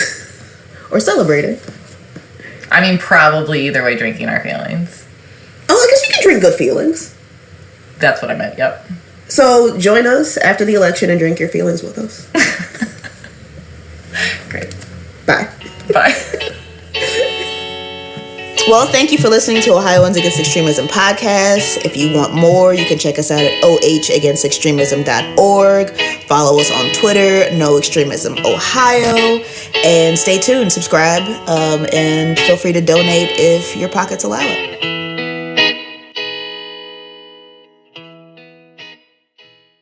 Speaker 1: or celebrating.
Speaker 2: I mean, probably either way, drinking our feelings.
Speaker 1: Oh, I guess you can drink good feelings.
Speaker 2: That's what I meant. Yep.
Speaker 1: So join us after the election and drink your feelings with us.
Speaker 2: Great.
Speaker 1: Bye.
Speaker 2: Bye.
Speaker 1: Well, thank you for listening to Ohioans Against Extremism Podcast. If you want more, you can check us out at ohagainstextremism.org. Follow us on Twitter, No Extremism Ohio. And stay tuned, subscribe, and feel free to donate if your pockets allow it.